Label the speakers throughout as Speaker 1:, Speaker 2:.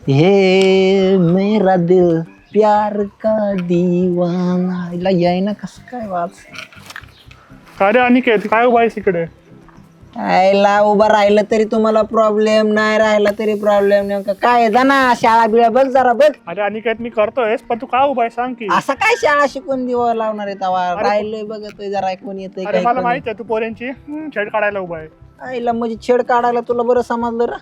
Speaker 1: हे मेरा दिल प्यार का दीवाना हिला याय ना कसं काय वाच
Speaker 2: अरे अनिकेत काय उभा आहेस इकडे?
Speaker 1: आयला उभं राहिलं तरी तुम्हाला प्रॉब्लेम नाही राहिला तरी प्रॉब्लेम नेमका काय जा ना शाळा बिळा बघ जरा बघ.
Speaker 2: अरे अनिकेत मी करतोयस पण तू का उभा आहे सांग की.
Speaker 1: असं काय शाळा शिकून दिवा लावणार आहे तवा राहिलोय बघतोय जरा कोण येतंय
Speaker 2: अरे
Speaker 1: काय
Speaker 2: मला
Speaker 1: कोण
Speaker 2: माहित आहे तू पोऱ्यांची छेड काढायला उभा आहे.
Speaker 1: आईला म्हणजे छेड काढायला तुला बरं समजलं रा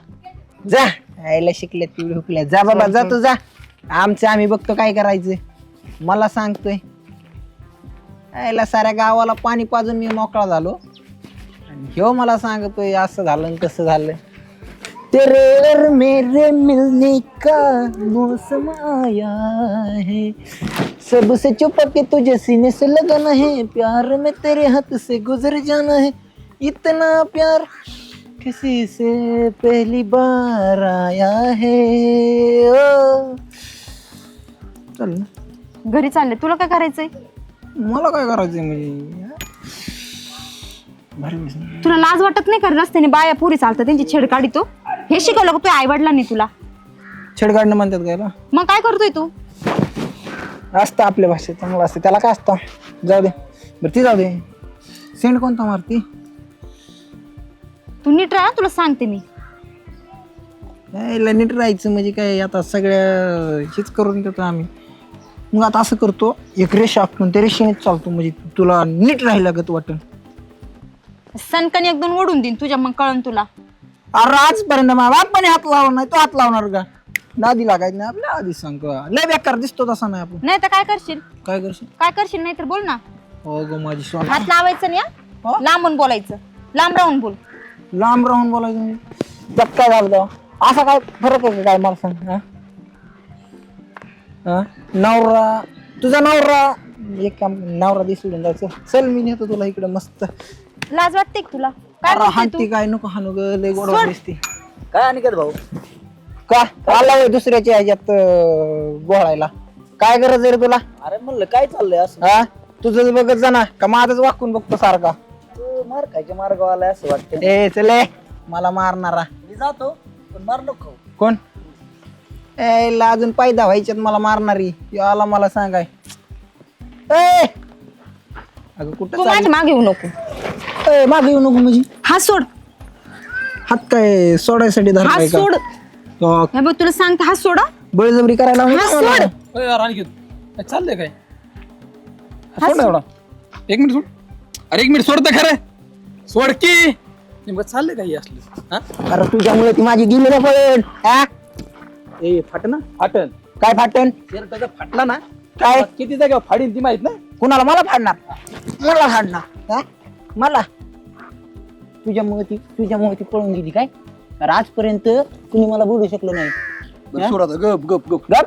Speaker 1: जा आईला शिकल्यात पिवळी हुकल्या जा बाबा जा तू जा आमचं आम्ही बघतो काय करायचं मला सांगतोय आईला साऱ्या गावाला पाणी पाजून मी मोकळा झालो आणि ह्यो मला सांगतोय असं झालं आणि तसं झालं तेरे और मेरे मिलने का मौसम आया है सबसे छुपा के तुझे सीने से लगाना है प्यार में तेरे हाथ से गुजर जाना है इतना प्यार किसी से पहली बार आया है ओ. चल ना
Speaker 3: घरी चालले तुला काय करायचंय?
Speaker 1: मला काय करायचंय म्हणजे भारी दिसणार.
Speaker 3: तुला लाज वाटत नाही का रस्त्याने बाया पुरी चालतात त्यांची छेड काढितो? हे शिकवलं का तुझ्या आई वडिलांनी तुला?
Speaker 1: छेड काढणं म्हणतात काय ना
Speaker 3: मग काय करतोय तू?
Speaker 1: असतं आपल्या भाषेत चांगलं असतं त्याला काय असतं जाऊ दे बरं ती जाऊ दे सेंड कोणता मारती
Speaker 3: तू नीट राहा तुला सांगते मी.
Speaker 1: यायला नीट राहायचं म्हणजे काय आता सगळ्या हेच करून देतो आम्ही मग आता असं करतो एक रेषा आखून त्या रेषेनेच चालतो म्हणजे तुला नीट राहायला लागत वाटन
Speaker 3: सनकन एक दोन ओढून देईन तुझ्या मग कळन तुला.
Speaker 1: अरे आजपर्यंत माझ्या बापाने हात लावला नाही तो हात लावणार का नादी लागायचं नाही आपल्या आधीच सांगतो लय बेकार दिसतो तसा नाही आपण
Speaker 3: नाही तर काय करशील?
Speaker 1: काय करशील
Speaker 3: काय करशील नाही तर बोल ना.
Speaker 1: हो ग माझी सोना
Speaker 3: हात लावायचं नाही
Speaker 1: हो?
Speaker 3: हा? लांबून बोलायचं लांब राहून बोल.
Speaker 1: लांब राहून बोलायचं म्हणजे त्यात काय झालं तेव्हा? असा काय फरक आहे का काय मला सांग हा? हा? नवरा तुझा नवरा एक काम नवरा दिसून जायचं चल मी नेतो तुला इकडे मस्त
Speaker 3: लाज वाटते का तुला? काय
Speaker 1: अरे
Speaker 3: बोलते तू?
Speaker 1: हाती काय नको हानू ग लय गोड
Speaker 3: सोड.
Speaker 1: दिसते काय अनिकेत भाऊ का आला होय दुसऱ्याच्या ह्याच्यात बोळायला काय गरज आहे रे तुला
Speaker 4: अरे म्हणलं काय चाललंय असं
Speaker 1: हा तुझं बघत जा ना का माझंच वाकून बघतो सारखा
Speaker 4: तू मार खायच्या मार्गावाला असं वाटतं.
Speaker 1: ए चले मला मारणारा
Speaker 4: मी जातो पण मार नको.
Speaker 1: कोण ए अजून पैदा व्हायच्यात मला मारणारी ह्यो आला मला सांगाय ए अगं कुठं
Speaker 3: तू माझ्या मागे येऊ नको.
Speaker 1: ए मागे येऊ नको म्हणजे
Speaker 3: हात सोड.
Speaker 1: हात काय सोडायसाठी
Speaker 3: हात
Speaker 1: धरलाय का
Speaker 3: सोड.
Speaker 1: तो
Speaker 3: हे बघ तुला सांगते हात सोडा.
Speaker 1: बळजबरी करायला लावली
Speaker 3: हात
Speaker 1: का मला?
Speaker 3: सोड.
Speaker 5: अरे यार आणखी काय चाललंय काय? सोड ना एवढा एक मिनिट सोड. अरे एक मिनिट सोड तर खरं सोड की नेमकं चाललंय काही असलं हा?
Speaker 1: अरे तुझ्यामुळे ती माझी गेली ना पण हा
Speaker 5: ए फाट ना फाटन
Speaker 1: काय फाटन
Speaker 5: शर्टाचा फाटला ना
Speaker 1: काय
Speaker 5: किती जागा फाडीन ती माहित ना.
Speaker 1: कुणाला मला फाडणार मला फाडणार हा मला तुझ्यामुळे ती पळून गेली काय तर आजपर्यंत कुणी मला बोलू शकलो नाही
Speaker 5: बरं, सोड आता गप गप गप
Speaker 1: गप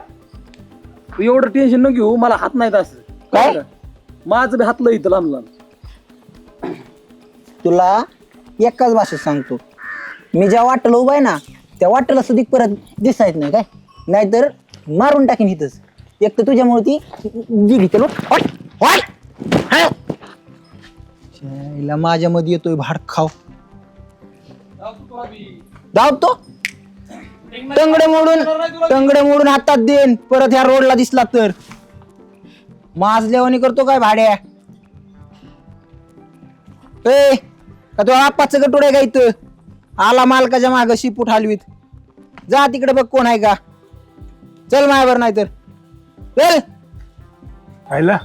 Speaker 5: तू एवढं टेन्शन न घेऊ मला हात नाहीत असं
Speaker 1: काय?
Speaker 5: कळलं? माझं बी हातलं इथं लहान लहान.
Speaker 1: तुला एकाच भाषेत सांगतो मी ज्या वाटेला उभा आहे ना त्या वाटेला सुद्धा परत दिसायच नाही काय नाहीतर मारून टाकीन इथंच एक तर तुझ्यामुळे ती गेली चलो माझ्या मध्ये येतोय भाड खाव धावतो टंगडे मोडून हातात देन परत ह्या रोडला दिसला तर माजल्यावानी करतो काय भाड्या ए का तो आपाचं गटोड आहे का इथं आला मालकाच्या माग शिपूट हलवीत जा तिकडे बघ कोण आहे का चल माझ्यावर नाही तर चल
Speaker 2: पाहिला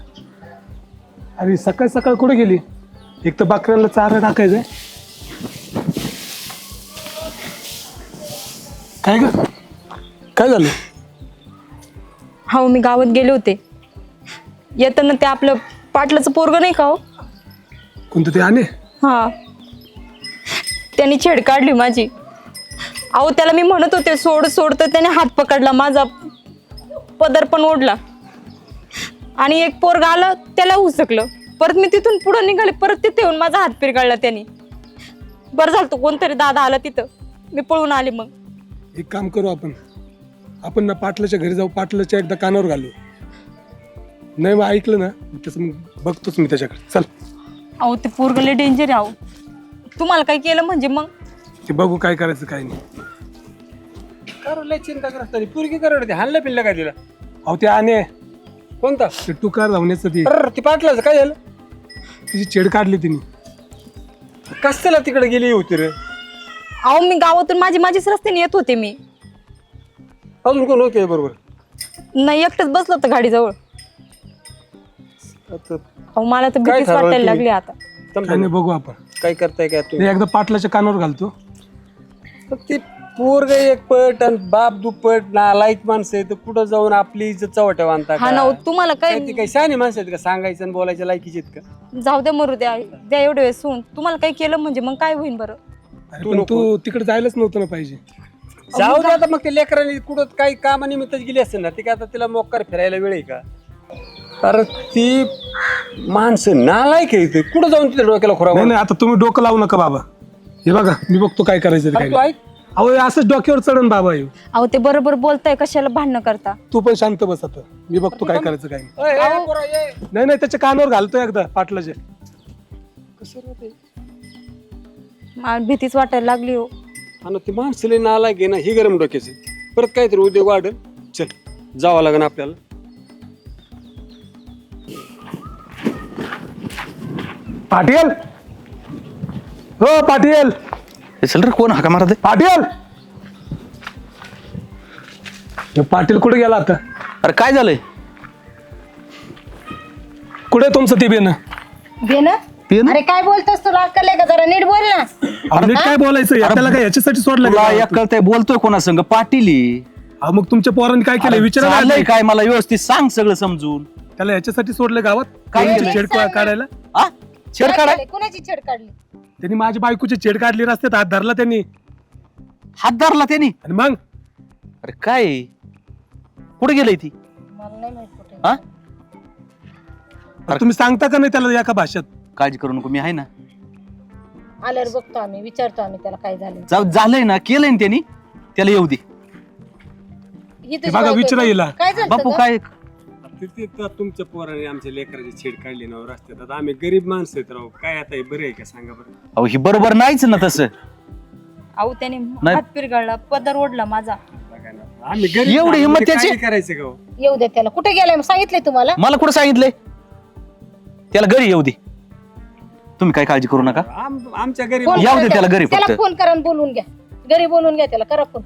Speaker 2: अरे सकाळ सकाळ कुठे गेली? एक तर बकऱ्याला चारा टाकायचंय. काय ग काय झालं?
Speaker 3: हो मी गावात गेले होते येताना ते आपलं पाटलाचं पोरग नाही का हो
Speaker 2: कोणतं ते आणे?
Speaker 3: हा त्यांनी छेड काढली माझी. अहो त्याला मी म्हणत होते सोड सोड तर त्याने हात पकडला माझा पदर पण ओढला आणि एक पोरगा आला त्याला हुसकलं परत मी तिथून पुढे निघाले परत तिथे येऊन माझा हात पिरगाळला त्यांनी. बरं झालं तो कोणतरी दादा आला तिथं मी पळून आले. मग
Speaker 2: एक काम करू आपण ना पाटलाच्या घरी जाऊ पाटलाच्या एकदा कानावर घालू नाही मग ऐकलं ना तसं मग बघतोच मी त्याच्याकडे चल.
Speaker 3: अहो ते पोरग लय डेंजर आहे. अहो तुम्हाला काय केलं म्हणजे मग
Speaker 2: ते बघू काय करायचं काय नाही.
Speaker 6: लय चिंता करत नाही पुरगी करत हाणलं पिल्लं काय तिला
Speaker 2: अहो ते आणे
Speaker 6: कोणता
Speaker 2: ते टुकार धावण्याचं ते
Speaker 6: अरे ती पाटलाच काय झालं
Speaker 2: तिची छेड काढली तिने
Speaker 6: कशाला तिकडे गेली होती रे
Speaker 3: अहो मी गावातून माझीच रस्त्याने येत होते मी.
Speaker 6: अजून कोण होते बरोबर
Speaker 3: नाही एकटंच बसलो होतं गाडीजवळ.
Speaker 6: आता
Speaker 3: अहो मला तर
Speaker 6: काय
Speaker 3: भीतीच
Speaker 6: ठरवलं
Speaker 3: वाटायला
Speaker 6: तुम्ही?
Speaker 3: लागली आता.
Speaker 2: काय नाही बघू आपण
Speaker 6: काय करताय काय
Speaker 2: ते एकदा पाटलाच्या कानावर घालतो.
Speaker 6: ते पोरग एक पट आणि बाप दुप्पट नालायक माणसं आहे तर कुठं जाऊन आपली इज्जत चवट्या बांधता
Speaker 3: हा ना हो, तुम्हाला काय
Speaker 6: ती काही शहाणी माणसं आहेत का सांगायचं आणि बोलायच्या लायकीचे आहेत का
Speaker 3: जाऊ द्या मरू द्या द्या एवढे वेळ सून तुम्हाला काही केलं म्हणजे मग काय होईल बरं.
Speaker 2: अरे पण तू तिकडे जायलाच नव्हतं ना पाहिजे.
Speaker 6: जाऊ दे आता मग ते लेकरांनी कुठं काही कामानिमित्तच गेली असेल ना ती काय आता तिला मोकार फिरायला वेळ आहे का अरे ती माणसं नालायक आहे कुठं जाऊन तिथे डोक्याला खुरा
Speaker 2: नाही नाही आता तुम्ही डोकं लावू नका बाबा. हे बघा मी बघतो काय करायचं ते
Speaker 6: अरे तू
Speaker 2: काय.
Speaker 6: ऐक
Speaker 2: अहो हे असंच डोक्यावर चढन बाबा हे.
Speaker 3: अहो ते बरोबर बोलताय कशाला भांडणं करता.
Speaker 2: तू पण शांत बस आता मी बघतो काय करायचं काय नाही.
Speaker 6: ए, ए, पोरा, ये.
Speaker 2: नाही नाही त्याच्या कानावर घालतो एकदा पाटलाच्या.
Speaker 6: कसं राहते
Speaker 3: मला भीतीच वाटायला लागली हो.
Speaker 6: आणि ते माणसं लय नालायक आहे ना ही गरम डोक्याचं परत काहीतरी उद्योग वाढेल चल जावं लागेल आपल्याला
Speaker 2: पाटील हो पाटील
Speaker 5: चल रे कोण हाका मारत
Speaker 2: पाटील हे पाटील कुठे गेला आता
Speaker 5: अरे काय झालंय
Speaker 2: कुठे तुमचं ती बेन
Speaker 7: बेन अरे काय बोलतोस तुला अक्कल आहे का जरा नीट बोल ना.
Speaker 2: नीट काय बोलायचं आपल्याला काय याच्यासाठी सोडलं
Speaker 5: तुला
Speaker 2: का?
Speaker 5: एक कळतंय बोलतोय कोणा संग पाटील आहे.
Speaker 2: अहो, मग तुमच्या पोरांनी काय केलं विचारा
Speaker 5: चाललंय काय मला व्यवस्थित सांग सगळं समजून.
Speaker 2: त्याला याच्यासाठी सोडलं गावात
Speaker 5: काय
Speaker 2: कोणाची
Speaker 5: केलं?
Speaker 2: छेड काढायला
Speaker 5: आ छेड
Speaker 7: काय
Speaker 5: काढाय
Speaker 7: केलंय? कुणाची छेड काढली?
Speaker 2: त्यांनी माझ्या बायकोची छेड काढली रस्त्यात हात धरला त्यांनी
Speaker 5: हात धरला त्यांनी.
Speaker 2: आणि मग
Speaker 5: अरे काय कुठे गेलंय ती
Speaker 7: मला नाही माहित कुठे.
Speaker 5: हा
Speaker 2: तुम्ही सांगता का नाही त्याला एका भाषेत
Speaker 5: काळजी करू नको मी आहे ना.
Speaker 7: आल्यावर बघतो आम्ही विचारतो आम्ही त्याला काय झालं.
Speaker 5: झालंय ना केलंय ना त्यांनी त्याला येऊ दे.
Speaker 7: ही तुझी
Speaker 2: बघा
Speaker 7: बायको
Speaker 2: विचारा
Speaker 7: आहे.
Speaker 2: हिला
Speaker 7: काय झालं
Speaker 5: बापू
Speaker 7: गं?
Speaker 5: काय
Speaker 6: तुमच्या पोराने आमच्या लेकराची छेड काढली ना रस्त्यात आता आम्ही गरीब माणसं आहेत राव काय आता हे बरं आहे का सांगा बरं
Speaker 5: अहो ही बरोबर नाहीच ना तसं.
Speaker 3: अहो त्याने
Speaker 5: नाही.
Speaker 3: हात पिरगाळला पदर ओढला माझा.
Speaker 6: बघा ना आम्ही गरीब
Speaker 5: एवढी हिंमत
Speaker 6: आम्ही
Speaker 5: त्याची?
Speaker 6: काय करायचं का हो?
Speaker 7: येऊ दे त्याला. कुठे गेलाय सांगितलंय तुम्हाला?
Speaker 5: मला कुठं सांगितलंय त्याला घरी येऊ दे. तुम्ही काय काळजी करू नका.
Speaker 6: आमच्या गरीब
Speaker 7: फोन
Speaker 5: येऊ दे
Speaker 7: करा
Speaker 5: त्याला घरी
Speaker 7: त्याला
Speaker 5: फक्त.
Speaker 7: फोन करा आणि बोलवून घ्या. घरी बोलवून घ्या त्याला. करा फोन.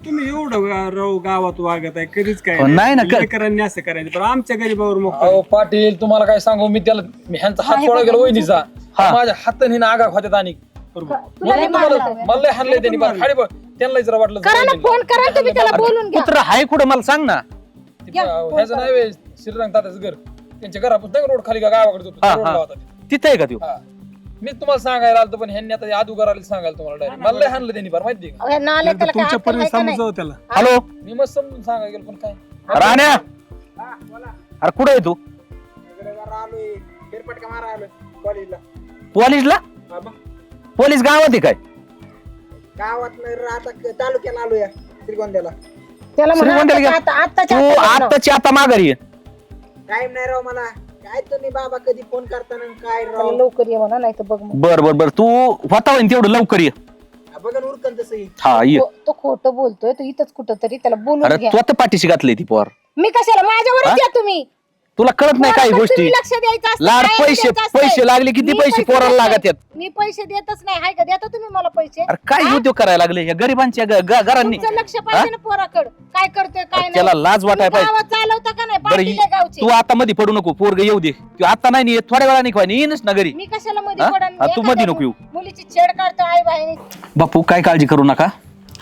Speaker 6: तुम्ही एवढं राव गावात वागत आहे कधीच काय
Speaker 5: हो, नाही ना,
Speaker 6: लेकरांनी असं करायचं पण आमच्या गरीबावर मग
Speaker 5: हो.
Speaker 8: अहो पाटील तुम्हाला काय सांगू मी त्याला मी ह्यांचा हात सोडा गेला वहिनीचा
Speaker 5: हा.
Speaker 8: माझ्या हाताने नागा खात्यात आणि
Speaker 7: तुला
Speaker 8: म्हणून
Speaker 7: नाही
Speaker 8: तुम्हाला
Speaker 7: मारलं.
Speaker 8: मला लय हाणलंय त्यांनी बरं खाली बघ त्यांना जरा वाटलं
Speaker 7: करा ना फोन करा आणि तुम्ही त्याला बोलून घ्या.
Speaker 5: कुत्र आहे कुठं मला सांग ना.
Speaker 8: ह्याचं नाही वे श्रीरंग तात्याचं घर त्यांच्या घरापासून नाही रोड खाली का गावाकडे जातो
Speaker 5: हा,
Speaker 8: रोडला
Speaker 5: हा.
Speaker 8: होता
Speaker 5: तिथे आहे का तू
Speaker 8: हा. मी तुम्हाला सांगायला आलतो पण ह्यांनी आता आदू करायला सांगायला तुम्हाला डायरेक्ट मला लय हाणलं त्यांनी बरं माहिती का
Speaker 7: अहो, या नालायक
Speaker 2: एकदा
Speaker 7: त्याला काय
Speaker 2: तुमच्या
Speaker 7: अक्कल आहे
Speaker 2: पर्यंत
Speaker 7: का नाही?
Speaker 2: समजावं त्याला
Speaker 5: हॅलो
Speaker 8: मी मस्त समजून सांगायला गेलो पण काय
Speaker 5: राण्या अरे कुठे आहे तू पोलीसला पोलीस गावात आहे काय
Speaker 1: गावात नाही आता तालुक्याला आलोया श्रीगोंद्याला.
Speaker 7: त्याला म्हणा
Speaker 5: श्रीगोंद्याला गेला.
Speaker 7: आत्ताच्या
Speaker 5: तू
Speaker 7: आत्ता बोलव.
Speaker 5: आत्ताची आता माघारी ये.
Speaker 1: टाइम नाही राव मला. काय तुम्ही बाबा कधी फोन करताना काय
Speaker 7: त्याला
Speaker 1: राव
Speaker 7: लवकर ये म्हणा नाही तर बघ मग.
Speaker 5: बर बर बर तू होता होईन तेवढं लवकर ये.
Speaker 1: बघा ना उरकन तसं
Speaker 5: हा ये.
Speaker 7: तो खोटं बोलतोय तो इथंच कुठं तरी त्याला बोलून
Speaker 5: अरे
Speaker 7: घ्या.
Speaker 5: तू आता पाठीशी घातली ती पोर.
Speaker 7: मी कशाला माझ्यावरच या तुम्ही.
Speaker 5: तुला कळत नाही काही
Speaker 7: पोराकडे
Speaker 5: गोष्टी.
Speaker 7: तुम्ही लक्ष द्यायचं असतं,
Speaker 5: लाड
Speaker 7: काय
Speaker 5: पैसे
Speaker 7: द्यायचं असतं?
Speaker 5: पैसे लागले किती
Speaker 7: मी
Speaker 5: पैसे पोराला
Speaker 7: देत
Speaker 5: लागत आहेत.
Speaker 7: नाही. मी पैसे देतच नाही. हाय का देता तुम्ही मला पैसे?
Speaker 5: अरे काय उद्योग करायला लागले या गरिबांच्या घरांनी.
Speaker 7: तुमचं लक्ष पाहिजे ना पोराकडे. काय करतोय काय नाही.
Speaker 5: त्याला लाज वाटाय
Speaker 7: तुम्ही
Speaker 5: पाहिजे.
Speaker 7: गावात चालवता का नाही?
Speaker 5: बरं
Speaker 7: पाटील आहे गावचे.
Speaker 5: तू आता मध्ये पडू नको पोरग येऊ दे. तू आता नाही येत थोड्या वेळाने काय येईनच ना घरी.
Speaker 7: मी कशाला मध्ये
Speaker 5: हा?
Speaker 7: पडन?
Speaker 5: हा, तू मध्ये
Speaker 7: एखाद्या
Speaker 5: नको येऊ.
Speaker 7: मुलीची छेड काढतो आई बहिणी.
Speaker 5: बापू काय काळजी करू नका.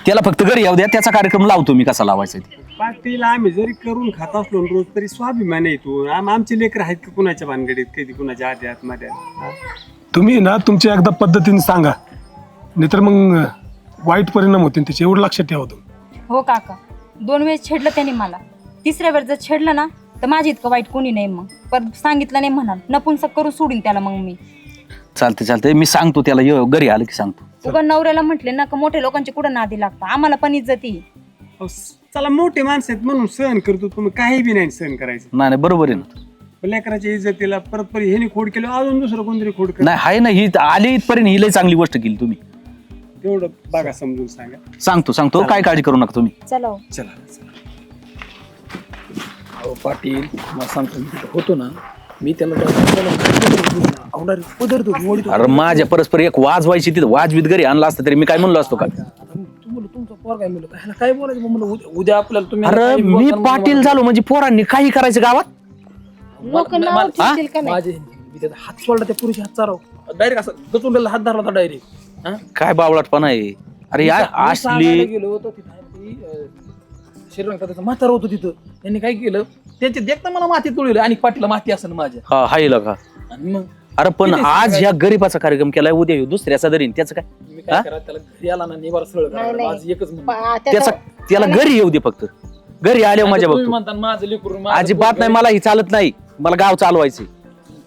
Speaker 5: त्याला फक्त घरी येऊ द्या. त्याचा कार्यक्रम लावतो मी कसा लावायचा ते.
Speaker 6: पाटील आम्ही जरी करून खात असलो ना रोज तरी स्वाभिमान येतो आमचे लेकर आहेत का कुणाच्या भानगडीत कधी कुणाच्या आद्यात मध्यात
Speaker 2: तुम्ही ना तुमच्या एकदा पद्धतीने सांगा नाहीतर मग वाईट परिणाम होतील त्याचे एवढं लक्षात ठेवा तुम्ही.
Speaker 3: हो काका 2 वेळेस छेडलं त्याने मला. 3ऱ्या वेळेस जर छेडलं ना तर माझी इतकं वाईट कोणी नाही. मग पण सांगितलं नाही म्हणाल नपुंसक करून सोडीन त्याला. मग मी
Speaker 5: चालते चालते मी सांगतो त्याला घरी आलं की सांगतो.
Speaker 3: उगा नवऱ्याला म्हटले ना का मोठ्या लोकांची कुठं नादी लागतं. आम्हाला पण इज्जती.
Speaker 6: अहो, चला मोठे माणसं आहेत म्हणून सहन करतो तुम्ही काही बी नाही सहन करायचं
Speaker 5: नाही नाही बरोबर आहे ना.
Speaker 6: लेकराच्या इज्जतीला परत ह्याने खोड केलं अजून दुसरं कोणतरी खोड केलं
Speaker 5: नाही आहे ना ही आली इथपर्यंत ही लई चांगली गोष्ट केली तुम्ही.
Speaker 6: तेवढं बघा समजून सांगा.
Speaker 5: सांगतो काय काळजी करू नका तुम्ही.
Speaker 7: चला हो.
Speaker 6: चला
Speaker 8: अहो पाटील मला सांगतो मी तिथं होतो ना मी त्याला पदर
Speaker 5: अरे माझ्या परस्पर एक वाज व्हायची तिथं वाजवीत घरी आणला असतं तरी मी काय म्हणलो असतो का.
Speaker 8: तुम्हाला तुमचा पोर काय म्हणलं ह्याला काय बोलायचं मग म्हणलं उद्या आपल्याला तुम्ही
Speaker 5: अरे
Speaker 8: काही
Speaker 5: मी
Speaker 8: बोलताना
Speaker 5: पाटील झालो म्हणजे पोरांनी काही करायचं गावात.
Speaker 7: लोक नाव ठेवतील का नाही?
Speaker 8: माझे मी त्याचा हात सोडला त्या पुरुष हात चाराव डायरेक्ट असं गचुंड्याला हात धरला होता डायरेक्ट.
Speaker 5: काय बावळटपणा आहे. अरे यार असली
Speaker 8: गेलो होतो तिथं श्रीरंग त्याचं म्हातारा होतं तिथं त्यांनी काय केलं त्यांचे देखता मला माती तुळली आणि पाटीला माती असं माझ्या
Speaker 5: हा हाय का.
Speaker 8: आणि मग
Speaker 5: अरे पण आज ह्या गरीबाचा कार्यक्रम केलाय उद्या ह्यो दुसऱ्याचा धरीन त्याचं काय.
Speaker 8: मी काय करा त्याला घरी आला ना निवार सरळ
Speaker 7: नाही,
Speaker 8: करा
Speaker 7: नाही.
Speaker 8: माझं एकच म्हणणं.
Speaker 5: त्याचा
Speaker 7: त्याचं-
Speaker 5: त्याला घरी येऊ दे फक्त. घरी आल्यावर माझ्या
Speaker 8: तुम्ही
Speaker 5: बघतो.
Speaker 8: म्हणता माझं लेकरून माझं
Speaker 5: अजिबात
Speaker 8: पोरगं
Speaker 5: नाही मला ही चालत नाही. मला गाव चालवायचे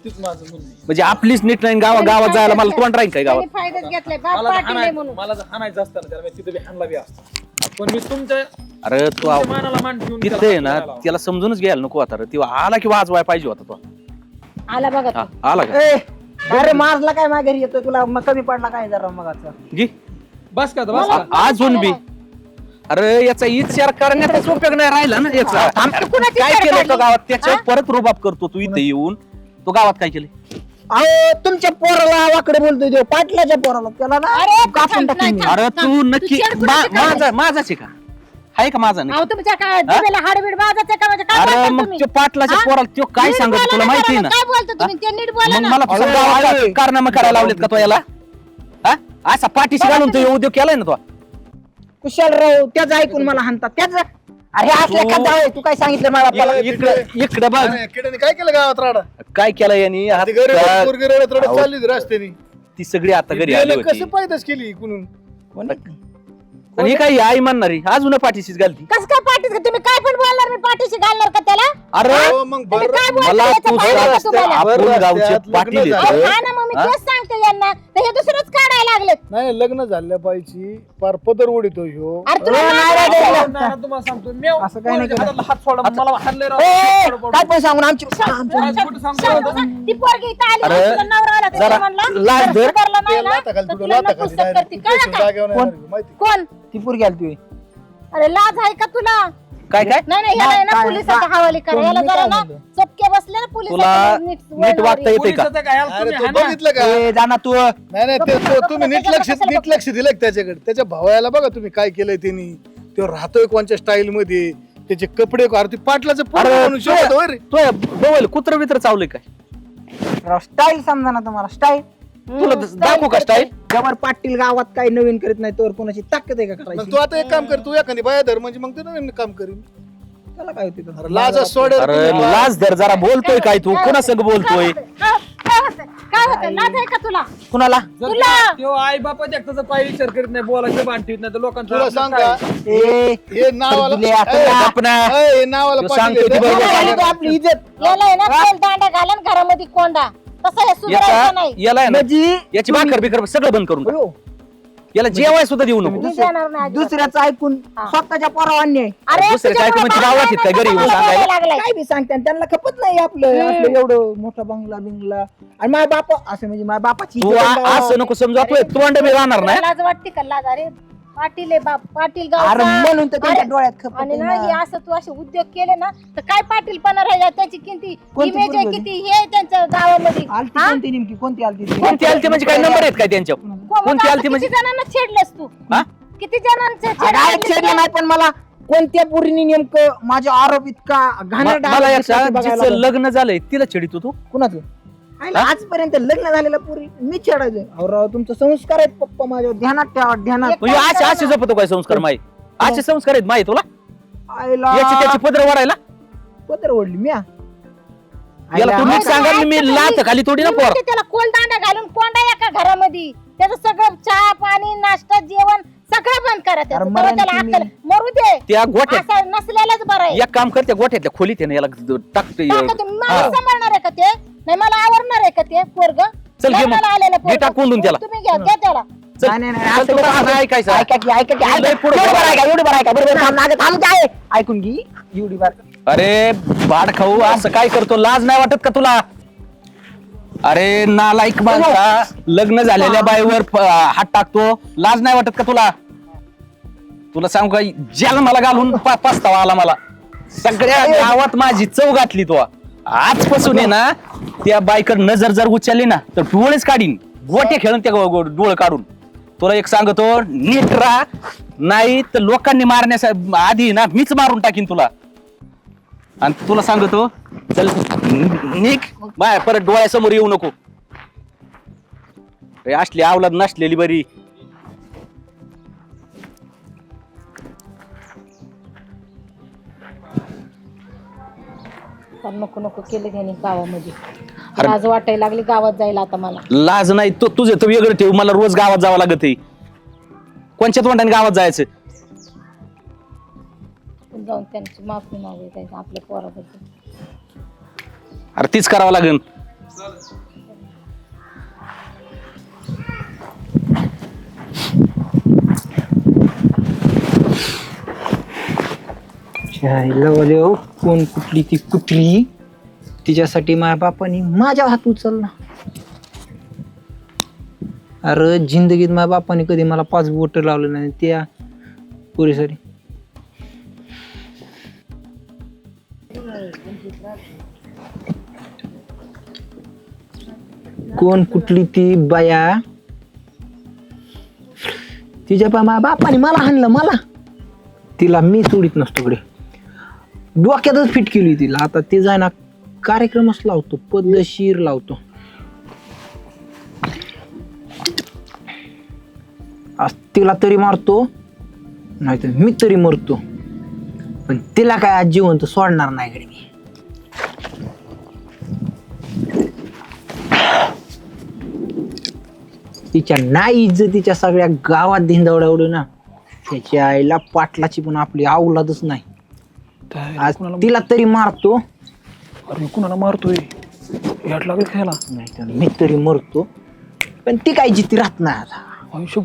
Speaker 8: तीच माझं म्हणणं आहे.
Speaker 5: म्हणजे आपलीच नीट नाही गावात जायला मला तोंड राहील काय गावात.
Speaker 7: त्यांनी फायदाच घेतलाय बाप
Speaker 8: मला जर
Speaker 7: पाटील आहे
Speaker 8: हाणाय-
Speaker 7: म्हणून.
Speaker 8: मला जर हाणायचं असतं ना त्याला मी तिथं बी हाणला बी असतं पण मी तुमच्या
Speaker 5: अरे तू
Speaker 8: तुमच्या मानाला मान ठेवून
Speaker 5: तिथे
Speaker 8: त्याला
Speaker 5: आहे ना
Speaker 8: हाणायला लावला.
Speaker 5: त्याला समजूनच घ्यायला नको आता रे. तेव्हा आला की वाजवाय पाहिजे होता तो.
Speaker 7: आला बघा
Speaker 5: हा,
Speaker 7: तो.
Speaker 5: आला का
Speaker 1: ए, अरे मारला काय माझ्या घरी येतोय तुला मग कमी पडला काय जरा मगाचा.
Speaker 5: घे.
Speaker 8: बस का आता, बस का
Speaker 5: अजून बी अरे याचा विचार करण्याचा उपयोग नाही राहिला ना याचा.
Speaker 7: कुणाची
Speaker 5: काय
Speaker 7: छेड
Speaker 5: केलं तो
Speaker 7: काढली?
Speaker 5: गावात त्याच्यावर परत रुबाब करतो तू इथे येऊन. तो गावात काय केलं.
Speaker 1: अहो तुमच्या पोराला वाकडे बोलतोय देव पाटलाच्या पोराला त्याला ना
Speaker 7: अरे,
Speaker 1: कापून
Speaker 7: थांब,
Speaker 1: टाकीन मी.
Speaker 7: नाही,
Speaker 5: अरे तू नक्की
Speaker 7: छेड कुणाची काढली?
Speaker 5: माझाच आहे का आहे का माझा नाही.
Speaker 7: अहो तुमच्या काय जिभेला हाडबीड बाजाचं का म्हणजे काय
Speaker 5: अरे
Speaker 7: बोलता
Speaker 5: मग
Speaker 7: तुम्ही?
Speaker 5: तो पाटलाच्या
Speaker 7: हा?
Speaker 5: पोराला तो काय
Speaker 7: नीट
Speaker 5: सांगत
Speaker 7: बोला
Speaker 5: तुला
Speaker 7: ना
Speaker 5: माहिती आहे
Speaker 7: जरा,
Speaker 5: ना.
Speaker 7: काय बोलतो तुम्ही ते नीट बोला
Speaker 5: मग
Speaker 7: ना.
Speaker 5: मला तुझा गावात कारनामा करायला लावलेत का तो याला. हा? असा पाठीशी घालून तो उद्योग केलाय ना तो.
Speaker 1: कुशाल राव त्याचं ऐकून मला हाणतात त्याच. अरे असल्या
Speaker 5: तू-
Speaker 1: का जावई, तू काय सांगितलं मला आपल्याला?
Speaker 5: इकडे बघ
Speaker 9: किड्याने काय केलं गावात राडा
Speaker 5: काय केलं यांनी
Speaker 9: ती गरीब
Speaker 5: हात-
Speaker 9: पोरगी रडत रडत
Speaker 5: अहो,
Speaker 9: चालली रस्त्याने
Speaker 5: ती सगळी आता घरी आली
Speaker 9: त्याला
Speaker 5: होती
Speaker 9: कसं पायदास केली कुणून
Speaker 5: आणि हे काय आई म्हणणारी अजून पाठीशीच घालती.
Speaker 7: कसं काय पाठीस तुम्ही काय पण बोलणार मी पाठीशी घालणार का त्याला?
Speaker 5: अरे
Speaker 9: अहो, मग
Speaker 7: तुम्ही
Speaker 9: बरं
Speaker 7: काय बोलता
Speaker 5: मला
Speaker 7: याचं
Speaker 5: तू
Speaker 7: पाहिलं का तुम्हाला?
Speaker 5: आपण
Speaker 9: बरं,
Speaker 5: गावचे
Speaker 9: रस्त्यात
Speaker 5: पाटील
Speaker 9: लग्न
Speaker 5: आहेत.
Speaker 7: अहो, हा ना मग मी तेच सांगते यांना तर हे दुसरंच काढायला लागलेत.
Speaker 9: नाही लग्न झाल्या पाहिजे पार पदर ओढितो ह्यो
Speaker 7: अरे तुला
Speaker 1: अरे,
Speaker 7: नाद
Speaker 1: नाही,
Speaker 7: वाटतो
Speaker 1: नाही,
Speaker 7: का?
Speaker 1: नाही.
Speaker 8: ना, तुम्हाला सांगतो मेव
Speaker 1: असं काही नाही
Speaker 8: पोरच्या हातातला हात सोडा मला हाणले राव.
Speaker 1: ए,
Speaker 8: पडू, पडू.
Speaker 1: काय पण सांगून आमची
Speaker 8: आज कुठं सांगतो
Speaker 7: शांत
Speaker 8: आता?
Speaker 7: बसा. ती पोरगी इथं आली
Speaker 5: अरे,
Speaker 7: तुला नवरा आला त्याच्या
Speaker 5: जरा
Speaker 7: म्हणला,
Speaker 5: लाज
Speaker 7: जर
Speaker 5: धर.
Speaker 7: सुधारला नाही ना,
Speaker 9: लाथा खाली
Speaker 7: तर
Speaker 9: तुला
Speaker 7: तुला
Speaker 9: लाथा
Speaker 7: नपुसक
Speaker 9: खाली
Speaker 7: करते. कळलं का?
Speaker 9: जागेवर नाही राहिली, माहिती
Speaker 7: कोण?
Speaker 1: ती पोरगी आली तुझी.
Speaker 7: अरे लाज आहे का तुला?
Speaker 5: काय काय
Speaker 7: नाही नाही ह्याला आहे ना
Speaker 1: काय-
Speaker 7: पोलिसाच्या हवाली करा. याला
Speaker 1: मी
Speaker 7: जरा
Speaker 1: काय
Speaker 7: ना
Speaker 1: म्हणतो?
Speaker 7: चपके बसले ना
Speaker 5: तुला
Speaker 7: पोलिसाच्या
Speaker 5: नीट वागता येते का.
Speaker 8: पोलिसाचं काय, याला
Speaker 9: अरे
Speaker 8: तुम्ही
Speaker 9: तू
Speaker 8: हाणा.
Speaker 9: बघितलं का
Speaker 1: ए, जा ना तू.
Speaker 9: नाही नाही तुम्ही नीट लक्ष दिलं का त्याच्याकडे त्याच्या भावाला बघा तुम्ही काय केलंय त्यांनी तो राहतोय कोणत्या स्टाईल मध्ये त्याचे कपडे अरे ते पाटलाचं पोरगं
Speaker 5: अरे,
Speaker 9: म्हणून शोभत होय रे.
Speaker 5: तो बघल कुत्र बित्र चावलंय काय.
Speaker 1: स्टाईल समजा ना तुम्हाला स्टाईल.
Speaker 5: तुला दाखवू का स्टाईल.
Speaker 1: जवर पाटील गावात काही नवीन करीत नाही तर कोणाची ताकद आहे का
Speaker 9: मग
Speaker 1: करायची?
Speaker 9: तू आता एक काम कर तू एखादी बाया धर म्हणजे मग ते नवीन काम करीन
Speaker 1: त्याला काय होते
Speaker 9: अरे लाज सोड रे
Speaker 5: अरे
Speaker 9: तुम्ही.
Speaker 5: लाज धर जरा बोलतोय काय तू कोणा संग बोलतोय.
Speaker 7: काय होतं लाज आहे का तुला?
Speaker 5: कुणाला
Speaker 8: जर
Speaker 7: तुला.
Speaker 8: त्यो आई बापा त्याचा काही विचार करीत नाही बोलायचं भान ठेवत नाही तर लोकांचं
Speaker 9: तुला
Speaker 8: आपलं
Speaker 9: सांग
Speaker 8: काय?
Speaker 9: का
Speaker 1: ए,
Speaker 9: हे नावाला
Speaker 1: दिले आता.
Speaker 9: ए,
Speaker 5: गपना.
Speaker 9: ए, हे नावाला
Speaker 5: तो
Speaker 9: पाटील
Speaker 5: सांगतोय
Speaker 9: आहे.
Speaker 5: ती बरोबर.
Speaker 1: याला आहे तो आपली इज्जत.
Speaker 7: याला आहे ना तेल दांडा घालन घरामध्ये कोंडा तसं हे सुधारायचं नाही.
Speaker 5: याला आहे ना
Speaker 1: म्हणजे
Speaker 5: याची भाकर बिकर सगळं बंद करून टाक.
Speaker 1: अयो,
Speaker 5: याला जेवाय सुद्धा देऊ नको.
Speaker 7: मी जाणार नाही अजिबात.
Speaker 1: दुसऱ्याचं ऐकून स्वतःच्या पोरावर अन्याय.
Speaker 7: अरे
Speaker 5: दुसरं काय
Speaker 7: तुझ्यामुळे
Speaker 5: म्हणजे
Speaker 7: बाबा
Speaker 5: गावात आहेत काय घरी येऊन
Speaker 7: मला
Speaker 5: सांगायला?
Speaker 7: बोलायला लागलाय.
Speaker 1: काय बी सांगते त्यांना खपत नाही आपलं एवढं मोठा बंगला बिंगला आणि माझ्या बापा असं म्हणजे माझ्या बापाची
Speaker 5: तू
Speaker 1: इज्जत आहे
Speaker 5: असं नको समजा तू तोंड बी राहणार
Speaker 7: तुला
Speaker 5: नाही.
Speaker 7: लाज वाटते का लाज? अरे पाटील आहे बाप पाटील
Speaker 1: अरे
Speaker 7: गाव
Speaker 1: म्हणून तर त्यांच्या डोळ्यात खपत
Speaker 7: आणि
Speaker 1: आहे
Speaker 7: ना हे
Speaker 1: ना.
Speaker 7: असं तू असे उद्योग केले ना तर काय पाटीलपणा राहिला त्याची किती
Speaker 1: कोणती
Speaker 7: इमेज आहे
Speaker 1: पोरगी
Speaker 7: किती हे आहे त्यांच्या गावामध्ये
Speaker 1: आलती
Speaker 7: हा?
Speaker 1: कोणती नेमकी कोणती आलती ती?
Speaker 5: कोणती आलती म्हणजे काय नंबर आहेत काय त्यांच्या
Speaker 7: मग
Speaker 5: कोणती
Speaker 7: आता
Speaker 5: आलती म्हणजे
Speaker 7: किती जणांना छेडलेस तू
Speaker 5: हा?
Speaker 7: किती जणांचे
Speaker 1: अरे ऐक छेडलं नाही पण मला कोणत्या पोरीने नेमकं माझा आरोप इतका घाणेरडा
Speaker 5: मला
Speaker 1: आरोप
Speaker 5: एक सांग,
Speaker 1: बघायला
Speaker 5: जिचं
Speaker 1: लागला.
Speaker 5: लग्न झालंय तिला छेडितो तू.
Speaker 1: कुणाचं आईला आजपर्यंत लग्न झालेलं पोरी मी छेडायचं अहो राव तुमचं संस्कार आहेत पप्पा माझ्या ध्यानात ठेवा ध्यानात.
Speaker 5: म्हणजे असे असे जपतो काय संस्कार माही असे संस्कार आहेत माही तुला
Speaker 1: आईला
Speaker 5: याची त्याची पदर वाढायला
Speaker 1: पत्र ओढली मी
Speaker 5: याला तू नीट सांगा मी लाथ खाली थोडी ना
Speaker 7: मी
Speaker 5: पोर.
Speaker 7: म्हणते त्याला कोल दांडा घालून कोंडा एका घरामध्ये त्याचं सगळं चहा पाणी नाश्ता जेवण सगळं बंद करा त्याचं.
Speaker 1: अरे
Speaker 7: तेव्हा
Speaker 1: मरण
Speaker 7: त्याला
Speaker 1: तुम्ही.
Speaker 7: अक्कल मरू दे
Speaker 5: त्या गोठ्यात
Speaker 7: असं नसलेलंच बरं आहे.
Speaker 5: एक काम करते गोठ्यातल्या खोलीत आहे ना याला टाकते.
Speaker 7: टाका तुम्ही. मला
Speaker 5: हा.
Speaker 7: सांभाळणार आहे का ते? नाही मला आवडणार आहे का ते पोरग
Speaker 5: चल घे मग. घे टाकून देऊन त्याला.
Speaker 7: तुम्ही घ्या घ्या त्याला.
Speaker 5: चल.
Speaker 1: नाही, नाही, नाही,
Speaker 5: चल,
Speaker 1: असं
Speaker 5: तुला
Speaker 1: कसं-
Speaker 5: आता ऐकायचं.
Speaker 1: ऐका की ऐका की
Speaker 5: लय पुढं
Speaker 1: एवढं बरं आहे का एवढं बरं आहे का बरोबर थांब मागं थांब काय ऐकून घे एवढी बार
Speaker 5: अरे बाड खाऊ असं काय करतो लाज नाही वाटत का तुला अरे नालायक माणसा, लग्न झालेल्या बाईवर हात टाकतो, लाज नाही वाटत का तुला? तुला सांगू का, ज्याला मला घालून पस्तावा आला मला. सगळ्या गावात माझी चव घातली तो. आजपासून आहे ना, त्या बाईकर नजर जर उचलली ना तर डोळेच काढीन, गोटे खेळून त्या डोळे काढून. तुला एक सांगतो, नीट राहा, नाही तर लोकांनी मारण्याच्या आधी ना मीच मारून टाकीन तुला. आणि तुला सांगतो, चल निघ बाय, परत डोळ्यासमोर येऊ नको. असली आवलाद नसलेली बरी.
Speaker 7: नको नको केलं त्याने गावामध्ये. लाज वाटायला लागली गावात जायला आता मला.
Speaker 5: लाज नाही, तुझे तर वेगळं ठेव, मला रोज गावात जावं लागत आहे. कोणत्या तोंडाने गावात जायचं?
Speaker 7: जाऊन त्यांची माफी मागायची आपल्या पोराबद्दल.
Speaker 5: अरे तीच करावं लागेल.
Speaker 1: कोण कुठली ती कुत्री, तिच्यासाठी माझ्या बापाने माझ्या हात उचलला. अरे जिंदगीत माझ्या बापाने कधी मला 5 बोट लावलं नाही, त्या पुरीसाठी. कोण कुठली ती बाया, तिच्या माझ्या बापाने मला हाणलं, मला. तिला मी सोडित नसतो कडे, डोक्यातच फिट केली तिला. आता ते जाय ना कार्यक्रमच लावतो, पद्धतशीर लावतो. आज तिला तरी मारतो, नाही तर मी तरी मरतो, पण तिला काय आज जिवंत सोडणार नाही कडे मी. तिच्या नाही इज्जतीच्या सगळ्या गावात धिंदवड्या उडू ना, त्याच्या आईला पाटलाची पण आपली अवलादच नाही. आज तिला तरी मारतो.
Speaker 8: अरे कुणाला मारतोय? याट लागेल खायला.
Speaker 1: नाही तर मी तरी मरतो, पण ती काय जिती राहत नाही आता.
Speaker 8: आयुष्य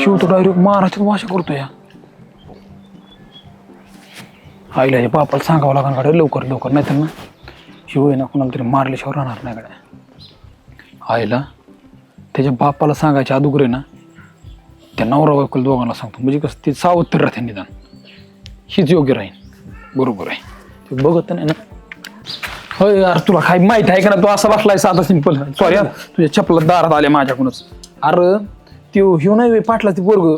Speaker 8: शिव तो डायरेक्ट महाराष्ट्रात वाशा करतोय. आईला हे बापाला सांगावं लागणार गाड्या लवकर लवकर, नाही तर ना शिव आहे ना कुणाला तरी मारल्याशिवाय राहणार नाही गाड्या. आईला त्याच्या बापाला सांगायच्या अदुगर आहे ना, त्या नवरा बायकोला दोघांना सांगतो, म्हणजे कसं ते सावध राहते निदान, हीच योग्य राहील. बरोबर आहे, ते बघत नाही ना. होय यार, तुला काय माहिती आहे का ना, तू असा बसलाय साधा सिंपल. सॉरी यार, तुझ्या चपला दारात आल्या माझ्याकडूनच. अरे त्यो ह्यो नाही पाटला ती पोरग.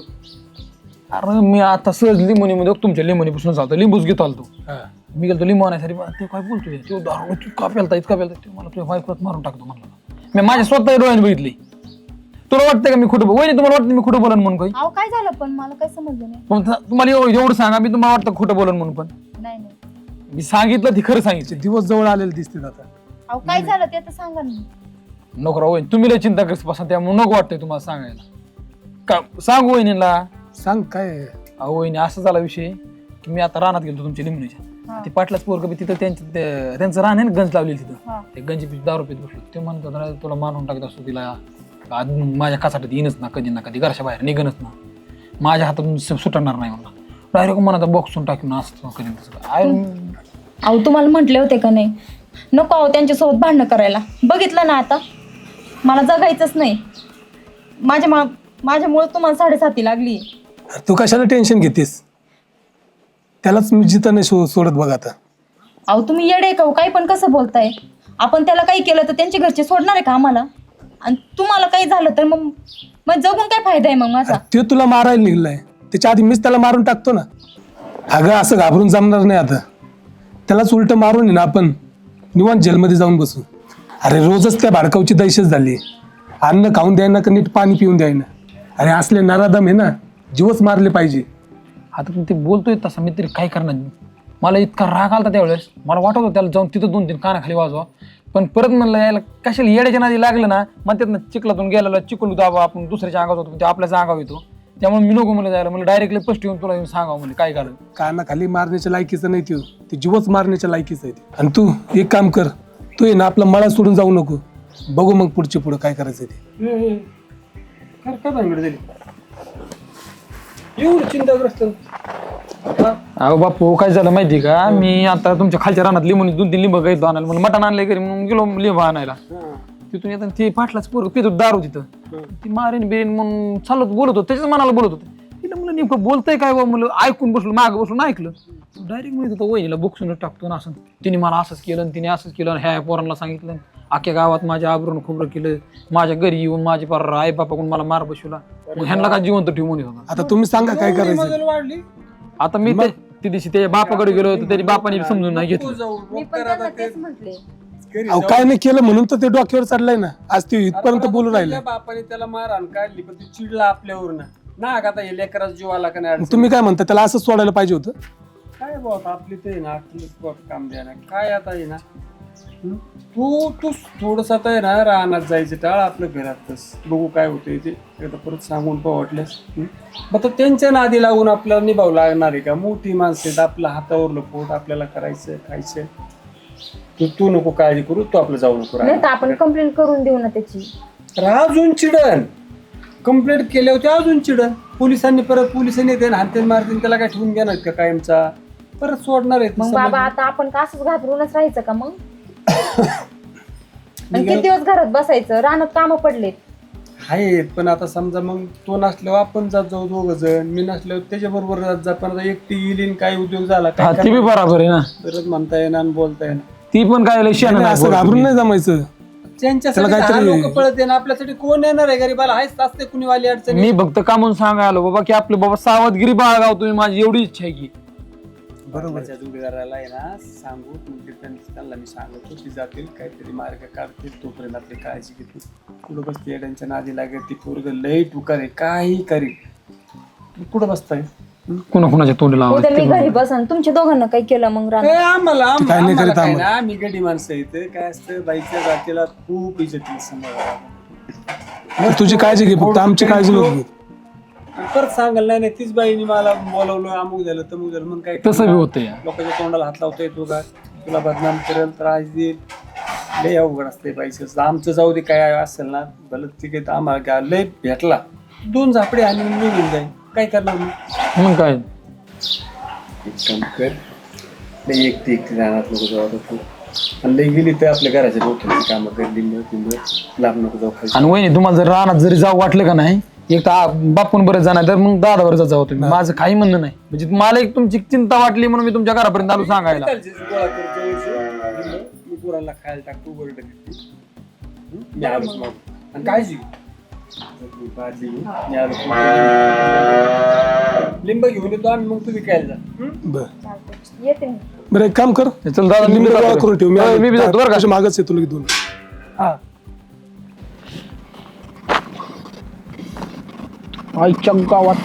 Speaker 8: अरे मी आता सहज लिंबोनीमध्ये तुमच्या लिंबोनीपासून जातो, लिंबूच घेतो आलो. मी गेलो लिंबू आणायसाठी. ते काय बोलतोय, तो दारू इतका प्यालता इतका प्यालता, ते मला तुझ्या बायकोत मारून टाकतो म्हणलं. मी माझ्या स्वतः डोळ्याने बघितली. तुला वाटतंय का मी खोटं वहिनी, तुम्हाला वाटतं मी खोटं बोलन म्हणून? काही
Speaker 7: अहो काय झालं पण मला काय समजलं नाही.
Speaker 8: तुम्हाला एवढं सांगा, मी तुम्हाला वाटतं खोटं बोलन म्हणून? पण
Speaker 7: नाही नाही,
Speaker 8: मी सांगितलं ती खरं सांगितलं.
Speaker 2: दिवस जवळ आलेले दिसतील आता.
Speaker 7: अहो काय झालं ते तर सांगा ना.
Speaker 8: नको राव वहिनी, तुम्ही लय चिंता करत बसा, त्यामुळे नको वाटतंय तुम्हाला सांगायला. का सांगू वहिनीला?
Speaker 2: सांग काय.
Speaker 8: अहो वहिनी, असं झाला विषय की मी आता रानात गेलो तुमच्या लिंबणीच्या. ते पाटलाच पोरग बी तिथं त्यांचं रान आहे ना, गंज लावलेली तिथं. ते गंजी दारू पित बसलो. ते म्हणतो तुला मारून टाकत असतो, तिला माझ्या कासाठी येईनच ना, कधी ना कधी घरच्या बाहेर निघणच ना, माझ्या हातातून सुटणार नाही म्हणला. डायरेक्ट मनाचा बॉक्सून टाकून असं करीन तसं.
Speaker 3: अहो तुम्हाला म्हटले होते का नाही, नको अहो त्यांच्यासोबत भांडणं करायला. बघितलं ना आता, मला जगायचंच नाही. माझ्यामुळे तुम्हाला 7.5 लागली.
Speaker 2: तू कशाला टेन्शन घेतेस? त्यालाच मी जिथं नाही सोडत बघ आता.
Speaker 3: अहो तुम्ही येडे का, काही पण कसं बोलताय? आपण त्याला काही केलं तर त्यांचे घरचे सोडणार आहे का आम्हाला? आणि तुम्हाला काही झालं तर मग जगून काय फायदा आहे मग माझा?
Speaker 2: ते तुला मारायला निघलाय, त्याच्या आधी मीच त्याला मारून टाकतो ना. अगं असं घाबरून जमणार नाही आता. त्यालाच उलट मारून ना आपण निवांत जेलमध्ये जाऊन बसू. अरे रोजच त्या भाडकावची दहशत झाली. अन्न खाऊन द्यायना का नीट पाणी पिऊन द्यायना. अरे असले नरादम आहे ना, जीवच मारले पाहिजे.
Speaker 8: आता पण ते बोलतोय तसं, मी तरी काय करणार? मला इतका राग आला त्यावेळेस, मला वाटत होतं त्याला जाऊन तिथं 2-3 कानाखाली वाजवा. पण परत म्हणलं यायला कशाला येड्याच्या नादी लागलं ना, म्हणतात ना चिखलातून गेलेला चिखल दाबा आपण दुसऱ्याच्या अंगावर होतो, ते आपल्याच अंगावर येतो. त्यामुळे मी नको म्हणलं जायला, मला डायरेक्टली स्पष्ट येऊन तुला येऊन सांगावं म्हणजे काय झालं.
Speaker 2: कानाखाली मारण्याच्या लायकीचं नाही ते जीवच मारण्याच्या लायकीचं आहे. आणि तू एक काम कर, तू ये ना आपला मळा सोडून जाऊ नको. बघू मग पुढे काय करायचं ते.
Speaker 6: काय भानगड झाली? एवढं चिंताग्रस्त
Speaker 8: अहो बापू काय झालं माहिती का, मी आता तुमच्या खालच्या रानात लिंबून 2-3 लिंब घेतो आणायला, म्हणून मटण आणलंय घरी म्हणून गेलो लिंब आणायला. तिथून येताना ती पाटलाच पोरग पितो दारू तिथं, ती मारेन बिरेन म्हणून चालत बोलत होत, त्याच्याच मनाला बोलत होतं. तिला म्हणलं नेमकं बोलतंय काय बा, म्हणलं ऐकून बसलो, मागं बसलो ऐकलं, डायरेक्ट म्हणत होतं वहिनीला बोक्सून टाकतो ना, असं तिने मला असंच केलं तिने असंच केलं, ह्या पोरांना सांगितलं, अख्ख्या गावात माझ्या आबरून खोबरं केलं, माझ्या घरी येऊन माझे पार आई बापाकडून मला मार बसवला, मग ह्यांना का जिवंत ठेवून येत होता.
Speaker 2: आता तुम्ही सांगा काय करायचं.
Speaker 6: वाढली
Speaker 8: आता मी ते दिवशी त्याच्या बापाकडे गेलो होतो, त्याच्या बापाने समजून नाही घेतलं.
Speaker 2: अहो काय नाही केलं म्हणून तर ते डोक्यावर चढलाय ना, आज ते इथपर्यंत बोलून राहिले.
Speaker 6: बापाने त्याला मारहाण काढली पण ती चिडला आपल्यावर ना आता हे लेकराचा जीव आला का नाही.
Speaker 2: तुम्ही काय म्हणता, त्याला असंच सोडायला पाहिजे होतं.
Speaker 6: काय बाबा आपली ते ना काम द्या ना काय आता आहे ना. तू थोडस आता आहे ना रानात जायचं टाळ, आपलं घरातच बघू काय होतंय ते एकदा परत सांगून वाटल्यास. मग त्यांच्या नादी लागून आपल्याला निभावं लागणार आहे का. मोठी माणसं आहेत, आपल्या हातावरलं पोट आपल्याला करायचं खायचं. तू नको काळजी करू, तू आपलं जाऊ नको.
Speaker 3: आपण कंप्लेंट करून देऊ ना त्याची.
Speaker 6: अजून चिडण कंप्लेंट केल्या होत्या, अजून चिडण. पोलिसांनी येते हाणते मारतील, त्याला काय ठेवून घेणार का कायमचा, परत सोडणार आहेत.
Speaker 3: मग बाबा आता आपण का असंच घाबरूनच राहायचं का मग. किती दिवस घरात बसायचं, रानात कामं पडलेत
Speaker 6: आहेत. पण आता समजा मग तो नसल्यावर आपण जात जाऊ 2 जण, मी नसल्यावर त्याच्या बरोबर जात जा. पण आता एकटी गेली काय उद्योग झाला
Speaker 8: ती बी बरोबर आहे ना,
Speaker 6: परत म्हणता येणार आणि बोलता येणार.
Speaker 8: ती पण काय
Speaker 2: असं घाबरून नाही जमायचं.
Speaker 6: त्यांच्यासाठी लोक पळत आहे ना, आपल्यासाठी कोण येणार आहे गरीबाला. आहेच असते कुणी वाली अडचण.
Speaker 8: मी फक्त कामून सांगायला आलो बाबा की आपलं बाबा सावधगिरी बाळगाव तुम्ही, माझी एवढी इच्छा आहे की.
Speaker 6: बरोबर जोडीदाराला आहे ना सांगू, त्यांना मी सांगतो ती जातील काहीतरी मार्ग काढतील, तोपर्यंत आपली काळजी घेतील. पुढं बसते त्यांच्या नादी लागेल, ती पोरग लई टुकार आहे, काही करील. कुठं बसताय
Speaker 8: कुणाच्या तोंडी लावा.
Speaker 3: मी घरी बसन, तुमच्या दोघांना काही केलं मग
Speaker 6: आम्हाला काय ना, आम्ही गडी माणसं इथे काय असतं, बाईच्या जातीला खूप इज्जत सांभाळा.
Speaker 2: तुझी काळजी घे फक्त, आमची काळजी नको.
Speaker 6: परत सांगाल नाही तीच बाईने मला बोलवलं, अमुक झालं तमुक झालं, मग काय
Speaker 8: तसं बी होतंय.
Speaker 6: लोकांच्या तोंडाला हात लावतोय, तुला बदनाम करेल, त्रास देईल, लय अवघड असते बाईचं. आमचं जाऊ दे काय असेल ना भलं ठीक आहे. आम्हाला लय भेटला 2 झापडे आणि निघून जाईल, काय करणार
Speaker 8: मग काय.
Speaker 6: एक काम कर, लय एकटी राहणार नको जाऊ आता तू, आणि लय गेली तर आपल्या घराच्या डोक्याची कामं कर, लिंब लाभ नको जाऊ खाली.
Speaker 8: आणि वहिनी तुम्हाला जर रानात जरी जाऊ वाटलं का नाही, एक तर बापून बरं जाणार तर मग दादावर जाऊ तुम्ही, माझं काही म्हणणं नाही. म्हणजे मला एक तुमची चिंता वाटली म्हणून मी तुमच्या घरापर्यंत आलो सांगायला.
Speaker 6: मी पोरांना खायला टाकतो, बरं मी आलोच मग. आणि काळजी लिंब घेऊन येतो आम्ही, मग तुम्ही खायला जा.
Speaker 3: येते मी.
Speaker 2: बरं एक काम कर,
Speaker 8: चल दादा
Speaker 2: लिंबू गोळा करून ठेव,
Speaker 8: मी बी जातो बरं का.
Speaker 2: मागच येतो लगेच 2.
Speaker 1: आईच्या गावात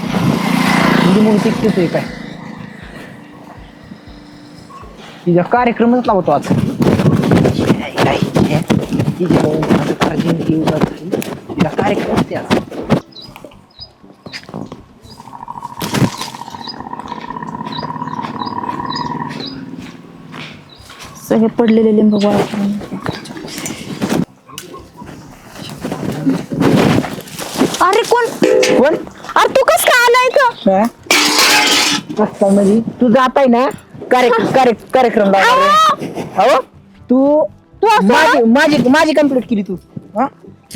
Speaker 1: लिंबू टिकतेच आहे काय, तिचा कार्यक्रमच लावतो आज. तिला कार्यक्रम असते आज.
Speaker 3: सगळे पडलेले लिंब गोळा करून. अरे कोण अरे तू कस काय आलाय इथं.
Speaker 1: कसं म्हणजे तू जात आहे ना कार्यक्रम हो, तू माझी कंप्लीट केली तू.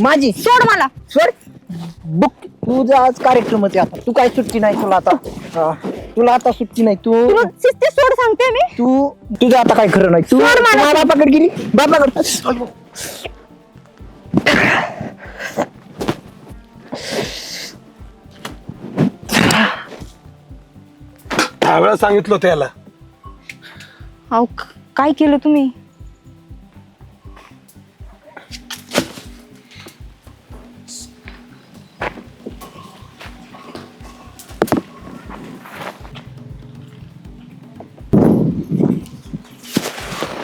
Speaker 1: माझी
Speaker 3: सोड मला.
Speaker 1: सोड बुक, तुझा आज कार्यक्रमच आहे आता, तू काय सुट्टी नाही तुला आता. तुला आता सुट्टी नाही. तू
Speaker 3: शिस्ती सोड सांगते मी.
Speaker 1: तुझं आता काय खरं नाही. तू बापाकडे गेली, बापाकडे
Speaker 2: वेळा सांगितलं त्याला.
Speaker 3: अहो काय केलं तुम्ही.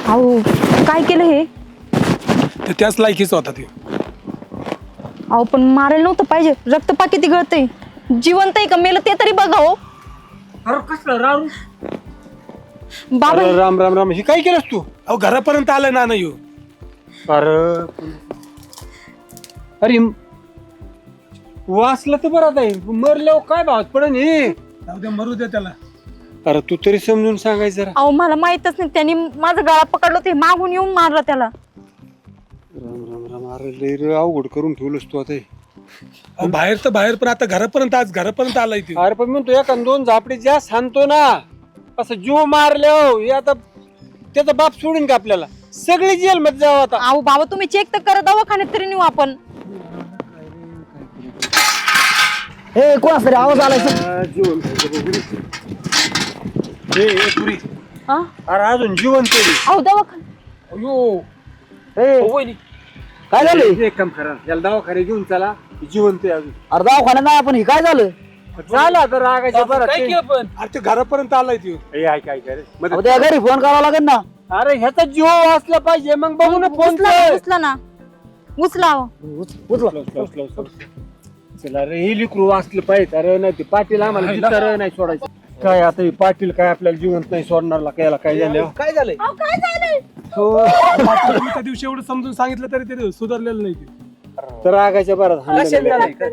Speaker 3: अहो काय केलं हे.
Speaker 2: तर त्याच लायकीच होता ते.
Speaker 3: अहो पण मारायला नव्हतं पाहिजे, रक्तपा किती गळतंय, जिवंत आहे का मेलं ते तरी बघा. हो
Speaker 6: अरे कसलं राम
Speaker 3: बाबा.
Speaker 6: राम राम राम, हे काय केलंस तू.
Speaker 2: अहो घरापर्यंत आलाय ना नाही.
Speaker 6: अरे वाचलं तर बरं आहे, मरल्यावर काय भाव पडेल हे.
Speaker 2: जाऊ द्या, मरू द्या त्याला.
Speaker 6: अरे तू तरी समजून सांगायचं जरा.
Speaker 3: अहो मला माहितच नाही, त्यांनी माझा गळा पकडला, ते मागून येऊन मारला त्याला.
Speaker 6: राम राम राम. अरे लय रे अवघड करून ठेवलंस तू आता हे.
Speaker 2: अहो, बाहेर तर बाहेर, पण आता घरापर्यंत आलाय ती.
Speaker 6: अरे पण म्हणतो एका दोन झापडी जास्त सांगतो ना, असं जीव मारले हो हे आता त्याचा बाप सोडून का आपल्याला, सगळी जेल मध्ये जावं आता.
Speaker 3: अहो बाबा तुम्ही चेक तर करा, दवाखान्यात तरी नेऊ आपण.
Speaker 4: हे कोण असतं रे, आवाज आलाय
Speaker 6: जीवन पुरी.
Speaker 3: हा?
Speaker 6: अरे अजून जीवन तरी.
Speaker 3: अहो दवाखाना.
Speaker 4: काय झालं?
Speaker 6: एक काम करा, याला दवाखान्यात घेऊन चला, जिवंत आहे अजून.
Speaker 4: अरे दवाखान्यात नाही आपण, हे काय झालं?
Speaker 6: झाला तर रागाच्या बरं
Speaker 2: अरे ते घरापर्यंत आलाय ती.
Speaker 6: काय रे
Speaker 4: अहो, त्या घरी फोन करावा लागेल ना.
Speaker 6: अरे ह्याचा जीव वाचला पाहिजे, मग बघू ना फोन
Speaker 3: उचला ना, उचला अहो.
Speaker 6: चला रे, हे लिकरू वाचलं पाहिजे. अरे नाही ते पाटील आम्हाला जितार नाही सोडायचं. काय आता हे पाटील काय आपल्याला जिवंत नाही सोडणार, याला काय झालं?
Speaker 4: काय झालंय?
Speaker 3: अहो काय झालंय?
Speaker 2: तुम्ही त्या दिवशी एवढं समजून सांगितलं तरी ते सुधारलेलं नाही ते.
Speaker 6: तर रागाच्या बरात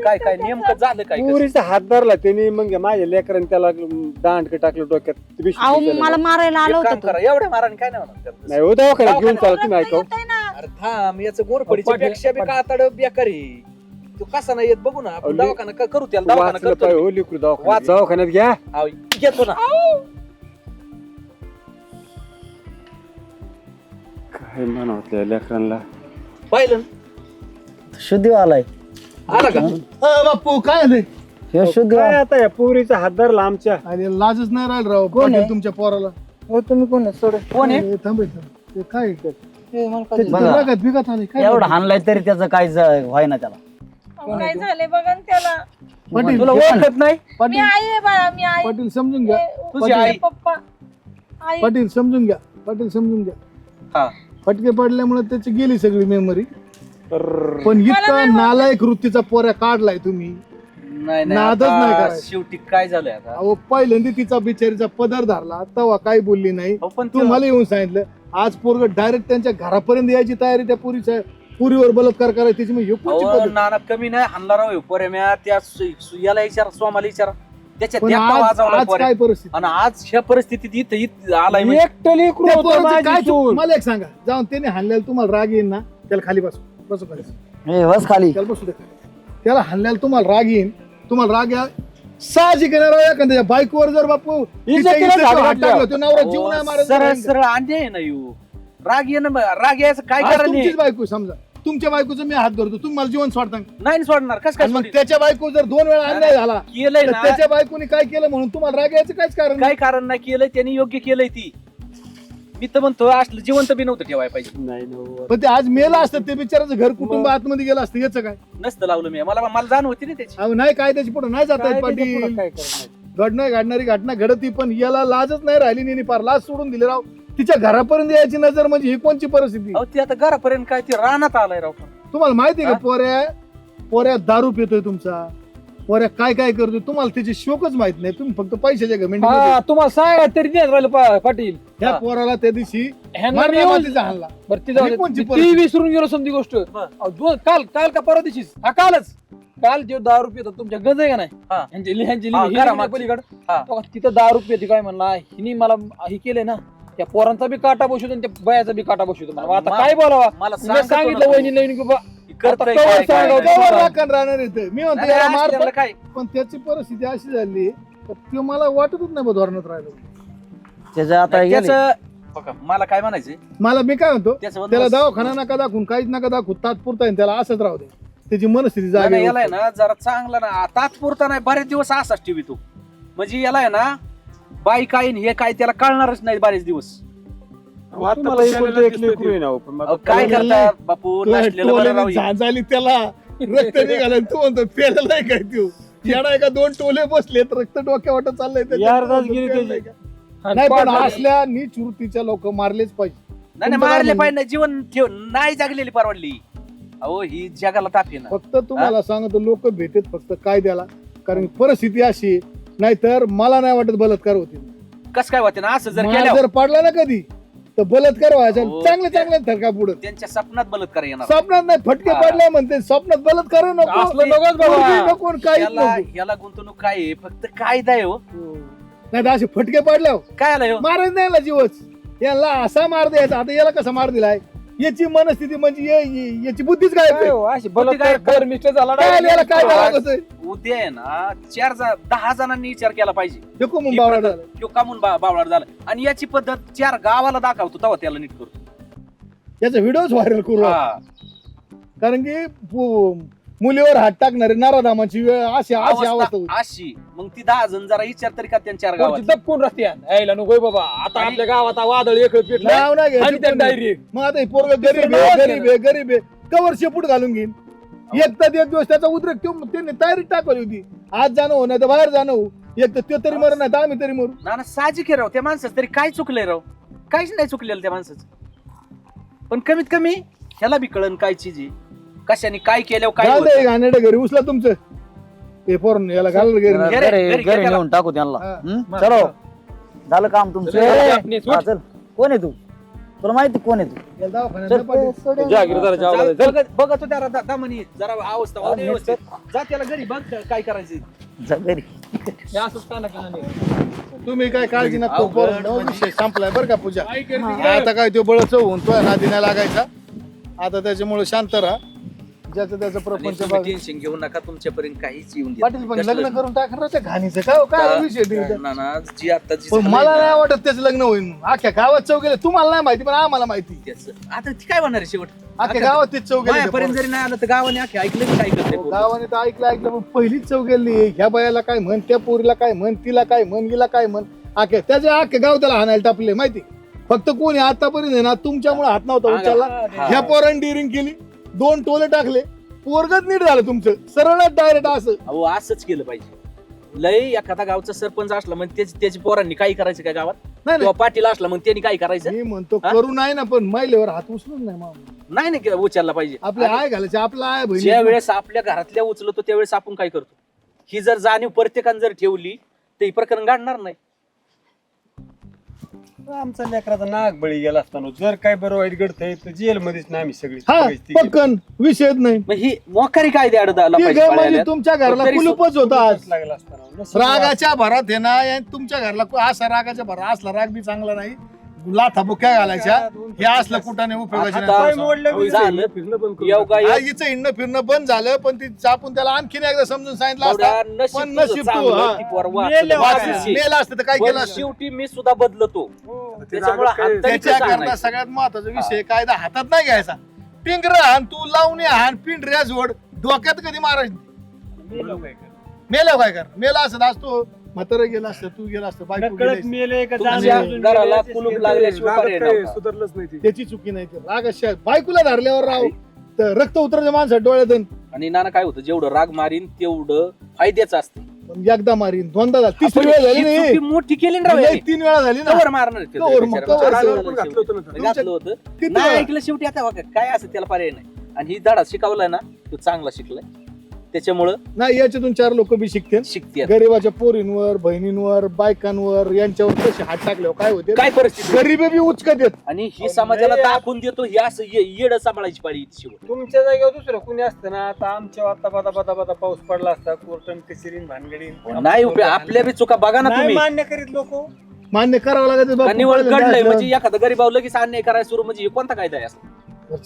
Speaker 5: काय काय नेमकं झालं काय?
Speaker 6: पुरीचा हात धरला त्यांनी, मग माझ्या लेकरांनी त्याला दांड टाकलं डोक्यात. ते बिस्किट
Speaker 3: अहो
Speaker 6: दिलं.
Speaker 3: मला मारायला आलं होतं तो.
Speaker 5: एवढ्या माराने काय नाही होणार.
Speaker 6: नाही हो, दवाखान्यात घेऊन चाला तुम्ही, ऐकव.
Speaker 5: अरे थांब, याचं गोरपडीच्या पेक्षा बी कातड बेकार आहे. तू कसा नाही येत बघू ना, आपण दवाखाना करू, त्याला दवाखाना
Speaker 6: वाचलं
Speaker 5: करतो.
Speaker 6: पाहिजे हो लिकरू, दवाखान्यात घ्या.
Speaker 5: अहो, घेतो ना.
Speaker 6: काय म्हणावं त्या लेकरांना.
Speaker 5: पाहिलं ना?
Speaker 4: शुद्धी आलाय.
Speaker 5: आला का?
Speaker 9: बापू काय आलंय?
Speaker 4: हे शुद्धी
Speaker 6: काय आता या पोरीचा हात धरला आमच्या.
Speaker 9: अरे लाजच नाही राहिल राव.
Speaker 4: कोण
Speaker 9: पाटील
Speaker 4: आहे?
Speaker 9: तुमच्या पोराला.
Speaker 4: तुम्ही कोण आहे? सोड.
Speaker 5: कोण आहे?
Speaker 9: ए, थांब इथं. ते काय
Speaker 4: बघा.
Speaker 9: बिगत आले काय?
Speaker 4: एवढं हाणलाय तरी त्याचं काय व्हाय ना त्याला.
Speaker 7: काय झाले बघा ना त्याला.
Speaker 9: पाटील
Speaker 6: तुला ओळखत नाही?
Speaker 7: मी
Speaker 9: पाटील
Speaker 7: आई आहे बाळा, मी आई.
Speaker 9: पाटील समजून घ्या.
Speaker 5: तुझी आई.
Speaker 7: पप्पा आई.
Speaker 9: पाटील समजून घ्या. पाटील समजून घ्या.
Speaker 5: हा.
Speaker 9: फटके पडल्यामुळे त्याची गेली सगळी मेमरी. पण इतका नालायक वृत्तीचा पोऱ्या काढलाय तुम्ही.
Speaker 5: नाही
Speaker 9: नादच नाही
Speaker 5: आता
Speaker 9: करायचं.
Speaker 5: शेवटी काय झालंय आता?
Speaker 9: अहो पहिल्यांदा तिचा बिचारीचा पदर धरला, तेव्हा काही बोलली नाही.
Speaker 5: अहो, पण ते-
Speaker 9: तुम्हाला येऊन सांगितलं. आज पोरग डायरेक्ट त्यांच्या घरापर्यंत यायची तयारी त्या पुरीवर बलात्कार करायची. त्याची मग हे कोणची
Speaker 5: अहो,
Speaker 9: पद्धत?
Speaker 5: नाना कमी नाही हाणला राव पोऱ्या म्या. त्या याला विचारा, सोमाला विचारा, त्याच्यात
Speaker 9: पण
Speaker 5: देखता
Speaker 9: आज
Speaker 5: वाजवला
Speaker 9: आज
Speaker 5: पोऱ्या.
Speaker 9: काय परिस्थिती?
Speaker 5: आणि आज ह्या परिस्थितीत इथं आलाय म्हणजे.
Speaker 6: एकटं लेकरू
Speaker 9: त्या
Speaker 6: होतं
Speaker 9: पोराचं
Speaker 6: माझी
Speaker 9: काय
Speaker 6: सून.
Speaker 9: मला एक सांगा, जाऊन त्याने हाणल्याला तुम्हाला राग येईन ना? त्याला खाली बसू खाली.
Speaker 4: हे बस खाली.
Speaker 9: त्याला बसू दे. त्याला हाणल्याला तुम्हाला राग येईन. तुम्हाला राग या साहजिक आहे ना राव. एखाद्या बायकोवर जर बापू तिच्या
Speaker 6: तिला
Speaker 9: इज्जतीवर
Speaker 6: घात
Speaker 9: हात
Speaker 6: घातला.
Speaker 9: टाकला, तो नवरा जीव नाही मारत.
Speaker 5: सरळ सरळ अंधे आहे ना येऊ. राग येणं, राग यायचं काय
Speaker 9: आज
Speaker 5: कारण
Speaker 9: तुमचीच बायको आहे, समजा तुमच्या बायकोचं मी हात धरतो, तुम्ही मला जीवन सोडता.
Speaker 5: नाही सोडणार. कस काय
Speaker 9: आणि मग
Speaker 5: सोडील?
Speaker 9: त्याच्या बायको जर 2 वेळा अन्याय झाला
Speaker 5: केलंय
Speaker 9: तर
Speaker 5: ना,
Speaker 9: त्याच्या बायकोने काय केलं म्हणून तुम्हाला राग यायचं काहीच कारण नाही.
Speaker 5: काय कारण नाही केलंय, त्यांनी योग्य केलंय ती. मी तर म्हणतो असलं जिवंत बी नव्हतं ठेवायला पाहिजे.
Speaker 6: नाही ना.
Speaker 9: पण ते आज मेलं असतं, ते बिचाराचं घर कुटुंब आतमध्ये गेलं असतं. याचं काय?
Speaker 5: नसतं लावलं मी. मला जाण होती ना त्याची.
Speaker 9: अहो, नाही काय त्याची पुढे नाही जात
Speaker 6: काय
Speaker 9: आहेत
Speaker 6: त्याच्या
Speaker 9: पाटील.
Speaker 6: पुढं काय करणार?
Speaker 9: घडणारी घटना घडती, पण याला लाजच नाही राहिली. नेहमी पार लाज सोडून दिली राव. तिच्या घरापर्यंत यायची नजर म्हणजे ही कोणची परिस्थिती?
Speaker 5: अहो ती आता घरापर्यंत काय ती रानात आलाय राव.
Speaker 9: तुम्हाला माहिती आहे का? पोऱ्या दारू पितोय तुमचा, पोऱ्या काय काय करतोय, तुम्हाला त्याची शोकच माहित नाही. तुम्ही फक्त पैशाच्या घमेंडी
Speaker 6: हा, तुम्हाला सांगा तरी देत राहिलं पाटील.
Speaker 9: ह्या पोराला त्या दिवशी
Speaker 6: ह्यांना मी
Speaker 9: मारण्यामध्ये
Speaker 6: येऊन-
Speaker 9: हाणला.
Speaker 6: बरं ती जाऊ
Speaker 9: ही
Speaker 6: दे.
Speaker 9: कोणची
Speaker 6: ती
Speaker 9: परिस्थिती?
Speaker 6: विसरून गेलो समधी गोष्ट. अहो, काल का परवा दिवशीच. हा कालच. काल जे 10 रुपये येतात तुमच्या गंज आहे का नाही?
Speaker 5: हा.
Speaker 6: ह्यांची
Speaker 5: हा,
Speaker 6: लिहिली
Speaker 5: घरामागची.
Speaker 6: पलीकडे.
Speaker 5: हा.
Speaker 6: तो तिथं 10 रुपये ती काय म्हणला, हिनी मला हे केलंय ना, त्या पोरांचा बी काटा बसवतो आणि त्या बायाचा बी काटा बसवतो. मला आता काय बोलावा?
Speaker 5: मला
Speaker 6: मी सांगितलं वहिनी नवीन की बा
Speaker 5: करतोय
Speaker 6: आता
Speaker 5: काय,
Speaker 6: कवर
Speaker 5: काय
Speaker 6: सांगावं,
Speaker 5: नाही.
Speaker 6: कवर
Speaker 9: राखण राहणार इथे. मी म्हणतो याला मार
Speaker 5: नाही, काय
Speaker 9: पण त्याची परिस्थिती अशी झाली तर ते मला वाटतच नाही बा धोरणात राहिलं.
Speaker 4: त्याचं आता गेले.
Speaker 5: त्याचं बघा, मला काय म्हणायचंय
Speaker 9: मला मी काय म्हणतो,
Speaker 5: त्याचं
Speaker 9: त्याला
Speaker 5: म्हणणं-
Speaker 9: दवाखाना नका दाखवून, काहीच नका दाखवून, तात्पुरता आहे, त्याला असंच राहू दे. त्याची मनस्थिती
Speaker 5: नाही, नाही, याला आहे
Speaker 9: जागे.
Speaker 5: ना जरा चांगला ना तात्पुरता नाही, बरेच दिवस असाच टीव्ही तो. म्हणजे याला आहे ना बाई काय आणि हे काय त्याला कळणारच नाही बरेच दिवस.
Speaker 6: तुम्हाला एकुलतं एक लेकरू आहे ना हो, पण मग
Speaker 5: अहो, काय
Speaker 9: त्याला
Speaker 5: करतात बापू, नसलेलं बरं राहू दे.
Speaker 9: झाली त्याला रक्त निघालं. तू म्हणतो पेलेला आहे काय तू? येणार आहे का? 2 टोले बसलेत, रक्त डोक्या वाटत चाललंय त्याच्या.
Speaker 6: यारदाच गेली
Speaker 9: पेलेलं
Speaker 6: त्याची.
Speaker 9: आहे का? नाही पण
Speaker 6: पाटील-
Speaker 9: असल्या नीच वृत्तीच्या लोक मारलेच पाहिजे.
Speaker 5: नाही नाही,
Speaker 9: तुमचं
Speaker 5: मारले
Speaker 9: काय
Speaker 5: पाहिजे ना, जीवन ठेव नाही जगलेली परवडली. अहो ही जगाला ताप आहे ना.
Speaker 9: फक्त तुम्हाला सांगतो, लोक भेटत फक्त कायद्याला, कारण परिस्थिती अशी आहे. नाहीतर मला नाही वाटत बलात्कार होतील.
Speaker 5: कस काय होते ना असं जर
Speaker 9: मार
Speaker 5: केलं
Speaker 9: जर पडला ना कधी तर बलात्कार व्हायचा.
Speaker 5: हो,
Speaker 9: चांगले
Speaker 5: त्या-
Speaker 9: चांगले थरका पुढे.
Speaker 5: त्यांच्या स्वप्नात बलात्कार येणार.
Speaker 9: स्वप्नात नाही, फटके
Speaker 5: हा.
Speaker 9: पडले म्हणते. स्वप्नात बलात्कार नको,
Speaker 6: असलं नकोच बाबा.
Speaker 9: पोरगी नको, काहीच
Speaker 5: याला
Speaker 9: नको.
Speaker 5: याला गुंतवणूक काय आहे, फक्त कायदा आहे हो.
Speaker 9: नाही तर असे फटके पडल्यावर
Speaker 5: काय आलं ह्यो?
Speaker 9: मारायच नाही ना जीवच. याला असा मार द्यायचा. आता याला कसा मार दिलाय, याची मनस्थिती म्हणजे याची बुद्धीच काय याला काय करावं होतंय?
Speaker 5: उद्या आहे ना 10 जणांनी विचार केला पाहिजे
Speaker 9: नको मग बावळा झाला.
Speaker 5: तो कामून बावळाट झाला. आणि याची पद्धत 4 गावाला दाखवतो तेव्हा त्याला नीट करतो.
Speaker 9: याचा व्हिडिओच व्हायरल करू आपण.
Speaker 5: हा.
Speaker 9: कारण की मुलीवर हात टाकणारे नाराधामाची वेळ अशी अवस्था होती.
Speaker 5: अशी मग ती 10 जण जरा विचार तरी का त्यांच्या 4 गावात
Speaker 8: दबकून रस्ते यायला नको बाबा. आता आपल्या गावात वादळ एक
Speaker 9: नाव नाही घ्यायचं
Speaker 8: डायरेक्ट
Speaker 9: मग आता हे पोरगं गरीब आहे कवर शेपूट घालून घेईन. एक दिवस त्याचा उद्रेक त्यांनी तयारीत टाकली होती. आज जाणं हो नाही तर बाहेर जाणं हो. एक तर तो तरी मर नाही तर आम्ही तरी मरू.
Speaker 5: ना साहजिक आहे राव. त्या माणसाचं तरी काय चुकलंय राव? काहीच नाही चुकलेलं त्या माणसाचं. पण कमीत कमी ह्याला बी कळण काय चीज आहे, कशाने काय केलं काय
Speaker 9: जाऊ
Speaker 5: होतं.
Speaker 9: दे घाणेरडं घरी उचला तुमचं ते पोरण याला घाललं घरी.
Speaker 5: घरी- घरी
Speaker 4: घरी
Speaker 5: घरी
Speaker 4: नेऊन टाकू त्यांना.
Speaker 9: हा.
Speaker 4: चलो झालं काम तुमचं. हा, चल. कोण आहे तू? तुला माहिती कोण आहे तू?
Speaker 9: याला दवाखान्यात नाही पाठवलं.
Speaker 5: बघ तो त्याला दमनी जरा अवस्था होऊ दे व्यवस्थित. जा त्याला घरी बघ काय करायचं.
Speaker 4: जा घरी.
Speaker 9: तुम्ही काय काळजी नका करू. पोरांनो, विषय संपलाय बरं का पूजा. आता काय तो बळच होऊन तो नादी नाही लागायचा. आता त्याच्यामुळे शांत राहा. ज्याचं त्याचं प्रपंच बघा.
Speaker 5: टेन्शन घेऊ नका. तुमच्यापर्यंत काहीच येऊन देत
Speaker 9: पाटील पण
Speaker 5: नाही.
Speaker 9: लग्न करून टाकणार ना त्या घाणीचं काय काय विषय ते?
Speaker 5: ना, ना, जी आता जी
Speaker 9: पण
Speaker 5: झालंय
Speaker 9: मला
Speaker 5: ना,
Speaker 9: नाही वाटत त्याचं लग्न होईल. अख्ख्या गावात चौक गेले. तुम्हाला नाही माहिती पण आम्हाला माहिती.
Speaker 5: त्याचं. आता ती काय होणार आहे शेवट?
Speaker 9: अख्ख्या गावात तेच चौक
Speaker 5: मायापर्यंत जरी नाही आलं तर गावाने अख्खे ऐकलं की काय करते
Speaker 9: गावाने तर ऐकलं पण पहिलीच चौक गेली. ह्या बायाला काय म्हण, त्या पोरीला काय म्हण, तिला काय म्हण, गेला काय म्हण. त्याच्या अख्खे गाव त्याला हाणायला टापले माहिती. फक्त कोणी आतापर्यंत आहे ना तुमच्यामुळे हात नव्हता उचलला. ह्या पोरांनी डिरिंग केली. 2 टोले टाकले. पोरगच नीट झालं तुमचं. सरळच डायरेक्ट असं.
Speaker 5: अहो असंच केलं पाहिजे. लय एखादा गावचा सरपंच असला मग त्याची पोरांनी काही करायचं काय गावात?
Speaker 9: नाही
Speaker 5: किंवा पाटील असला मग त्यांनी काय करायचं?
Speaker 9: मी म्हणतो
Speaker 5: हा?
Speaker 9: करू नाही ना पण महिलेवर हात उचलून नाही मामा.
Speaker 5: नाही उचलला पाहिजे.
Speaker 9: आपल्या आय घालायचे आपला आय
Speaker 5: ज्या
Speaker 9: बहिणी.
Speaker 5: वेळेस आपल्या घरातल्या उचलतो त्यावेळेस आपण काय करतो? ही जर जाणीव प्रत्येकाने जर ठेवली तर ही प्रकरण घडणार नाही.
Speaker 6: आमचा लेकराचा नाग बळी गेला असताना जर काय बरं वाईट घडतंय तर जेलमध्येच ना आम्ही सगळी
Speaker 9: हा
Speaker 6: परिस्थिती केली.
Speaker 9: पक्कन विषयच नाही.
Speaker 5: मग ही मोकारी कायदे अडदाला
Speaker 9: ती
Speaker 5: पाहिजे
Speaker 9: घर म्हणजे
Speaker 5: पाळायला.
Speaker 9: तुमच्या घराला
Speaker 5: तरी
Speaker 9: कुलूपच होता आज.
Speaker 6: लागला असताना नशीब
Speaker 9: रागाच्या भरात आहे ना या तुमच्या घरला असा रागाच्या भरा असला राग बी चांगला नाही. लाथा बुक्या घालायच्या हे असलं कुठाने उपयोगाचे
Speaker 5: आता
Speaker 9: नाही.
Speaker 6: मोडलं बी
Speaker 5: झालं.
Speaker 6: फिरणं बंद करून
Speaker 5: योगा
Speaker 9: हा, हिचं हिंडणं फिरणं बंद झालं पण ती आपण त्याला आणखीन एकदा समजून सांगितलं असतं. पण नशीब तू मेला असतं तर काय केलं असतं?
Speaker 5: शेवटी मी सुद्धा बदलतो. त्याच्यामुळे हाणताना
Speaker 9: त्याच्या
Speaker 5: कसं
Speaker 9: करता
Speaker 5: आणायचं?
Speaker 9: सगळ्यात महत्वाचा विषय कायदा हातात नाही घ्यायचा. टिंगर हाण तू लावणी हाण पिंढऱ्या जोड डोक्यात कधी मारायची. मेला काय कर मेला असत असतो म्हातारं गेला असतं तू गेला असतं बायको
Speaker 6: कळत
Speaker 9: गेली.
Speaker 6: मेले का
Speaker 5: तुमच्या
Speaker 6: जाणून
Speaker 5: घराला
Speaker 6: मेले,
Speaker 5: कुलूप
Speaker 6: ते
Speaker 5: लागल्याशिवाय पर्याय
Speaker 6: काय
Speaker 5: नव्हता.
Speaker 6: सुधारलंच नाही ते.
Speaker 9: त्याची चुकी नाही ते राग अशा बायकोला धरल्यावर राव तर रक्त उतरायचं माणसं डोळ्यातून.
Speaker 5: आणि नाना काय होतं जेवढं राग मारीन तेवढं फायद्याचं असतं.
Speaker 9: पण एकदा मारीन दोनदा झाली तिसरी
Speaker 5: आपण
Speaker 9: वेळ झाली
Speaker 5: ही चुकी
Speaker 9: नाही.
Speaker 5: मोठी केली ना राव
Speaker 9: लय
Speaker 5: यांनी.
Speaker 9: 3 वेळा झाली ना.
Speaker 5: कवर मारणार आहेत ते
Speaker 9: कवर मग,
Speaker 5: बिचारे.
Speaker 9: कवर
Speaker 5: घातलं
Speaker 9: सगळं
Speaker 5: होतं
Speaker 6: घातलं होतं
Speaker 5: शेवटी. घातलं होतं.
Speaker 9: किती
Speaker 5: नाही
Speaker 9: वेळा?
Speaker 5: ऐकलं शेवटी आता बघा काय असं त्याला पर्याय नाही. आणि ही धडा शिकवलाय ना तो चांगला शिकलाय. त्याच्यामुळं
Speaker 9: नाही याच्यातून 4 लोक बी शिकते.
Speaker 5: शिकते.
Speaker 9: गरीबाच्या पोरींवर बहिणींवर बायकांवर यांच्यावर कसे हात टाकल्यावर काय होते
Speaker 5: काय परिस्थिती
Speaker 9: गरीबी बी उचकत येत.
Speaker 5: आणि ही समाजाला दाखवून देतो ही असं येड सांभाळायची पाळी येते शेवट.
Speaker 6: तुमच्या जागेवर दुसरं कुणी असतं ना आता आमच्या आता बदा पाऊस पडला असता कोर्टन कचेरीन भानगडीन
Speaker 5: नाही उपयोग. आपल्या बी चुका बघा ना
Speaker 6: नाही
Speaker 5: तुम्ही.
Speaker 6: मान्य करीत लोक.
Speaker 9: मान्य करावं लागत
Speaker 5: का निवड घडलंय म्हणजे एखादा गरीबावर लगेच अन्याय करायला सुरू म्हणजे हे कोणता कायदा आहे असं?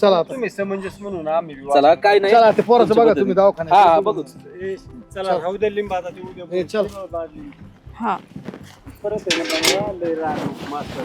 Speaker 9: चला आता
Speaker 6: तुम्ही समंजस म्हणून आम्ही बी
Speaker 5: चला काय नाही
Speaker 9: चला ते पोराचं बघा
Speaker 5: तुमच्या
Speaker 9: तुम्ही
Speaker 5: पद्धतीने.
Speaker 9: दवाखान्यात.
Speaker 5: हा बघू.
Speaker 6: ए, चला राहू दे लिंबाचा ते उद्या
Speaker 9: ए, चल.
Speaker 3: हा
Speaker 6: परत आहे ना बाबा, लय राग मास्तर.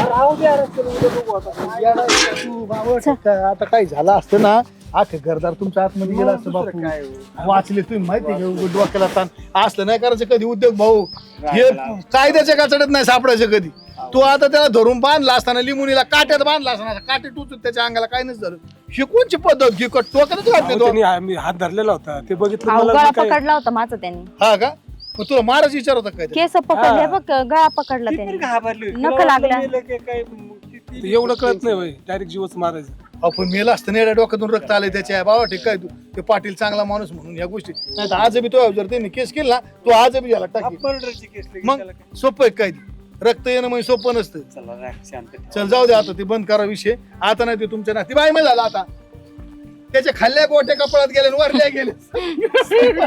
Speaker 6: राहू दे अरे, चल उद्या बघू आता.
Speaker 9: याला तू बाबा, आता काय झालं असतं ना अख्खे घरदार तुमच्या आतमध्ये गेला असतं
Speaker 6: दुसरं
Speaker 9: बापू.
Speaker 6: काय हो?
Speaker 9: वाचले तुम्ही माहिती घेऊ डोक्याला ताण असलं नाही करायचं कधी उद्योग भाऊ. हे कायद्याच्या काचड्यात नाही सापडायचं कधी. तू आता त्याला धरून बांधला असताना लिमुनीला काट्यात बांधला असताना काटे टुचून त्याच्या अंगाला काय नसतं झालं. शिकवणची पद्धत घे टोक्यातच घातली तो.
Speaker 2: त्यांनी मी हात धरलेला होता ते बघितलं
Speaker 3: अहो,
Speaker 2: मला
Speaker 3: गळा
Speaker 2: काय
Speaker 3: पकडला होता माझा त्यांनी.
Speaker 9: हा का मग तुला महाराज विचार होता काय ते?
Speaker 3: केस पकडले बघ गळा पकडला
Speaker 6: ती
Speaker 3: त्यांनी.
Speaker 6: पण घाबरली.
Speaker 3: नख
Speaker 6: तुला
Speaker 3: लागला.
Speaker 6: वाटलं मेलं की काय, किती-
Speaker 2: एवढं कळत नाही भाई डायरेक्ट जीवच मारायचं.
Speaker 9: आपण मेला असतं नेड्या डोक्यातून रक्त आलंय त्याच्या बाबा ठीक काय तू ते पाटील चांगला माणूस म्हणून या गोष्टी नाही तर आज बी तो जर त्यांनी केस केला ना तो आज बी याला टाकी
Speaker 6: मर्डरची केस लगेच
Speaker 9: मग
Speaker 6: त्याला काय?
Speaker 9: सोपं आहे काय ते? रक्त येणं म्हणजे सोपं नसतं.
Speaker 6: चला राख, शांत ठेव.
Speaker 9: चल जाऊ दे आता ते बंद करा विषय. आता नाही ते तुमच्या ना ती बाय झाला आता त्याच्या खाल्ल्या गोट्या कपड्यात गेले आणि वरल्या गेले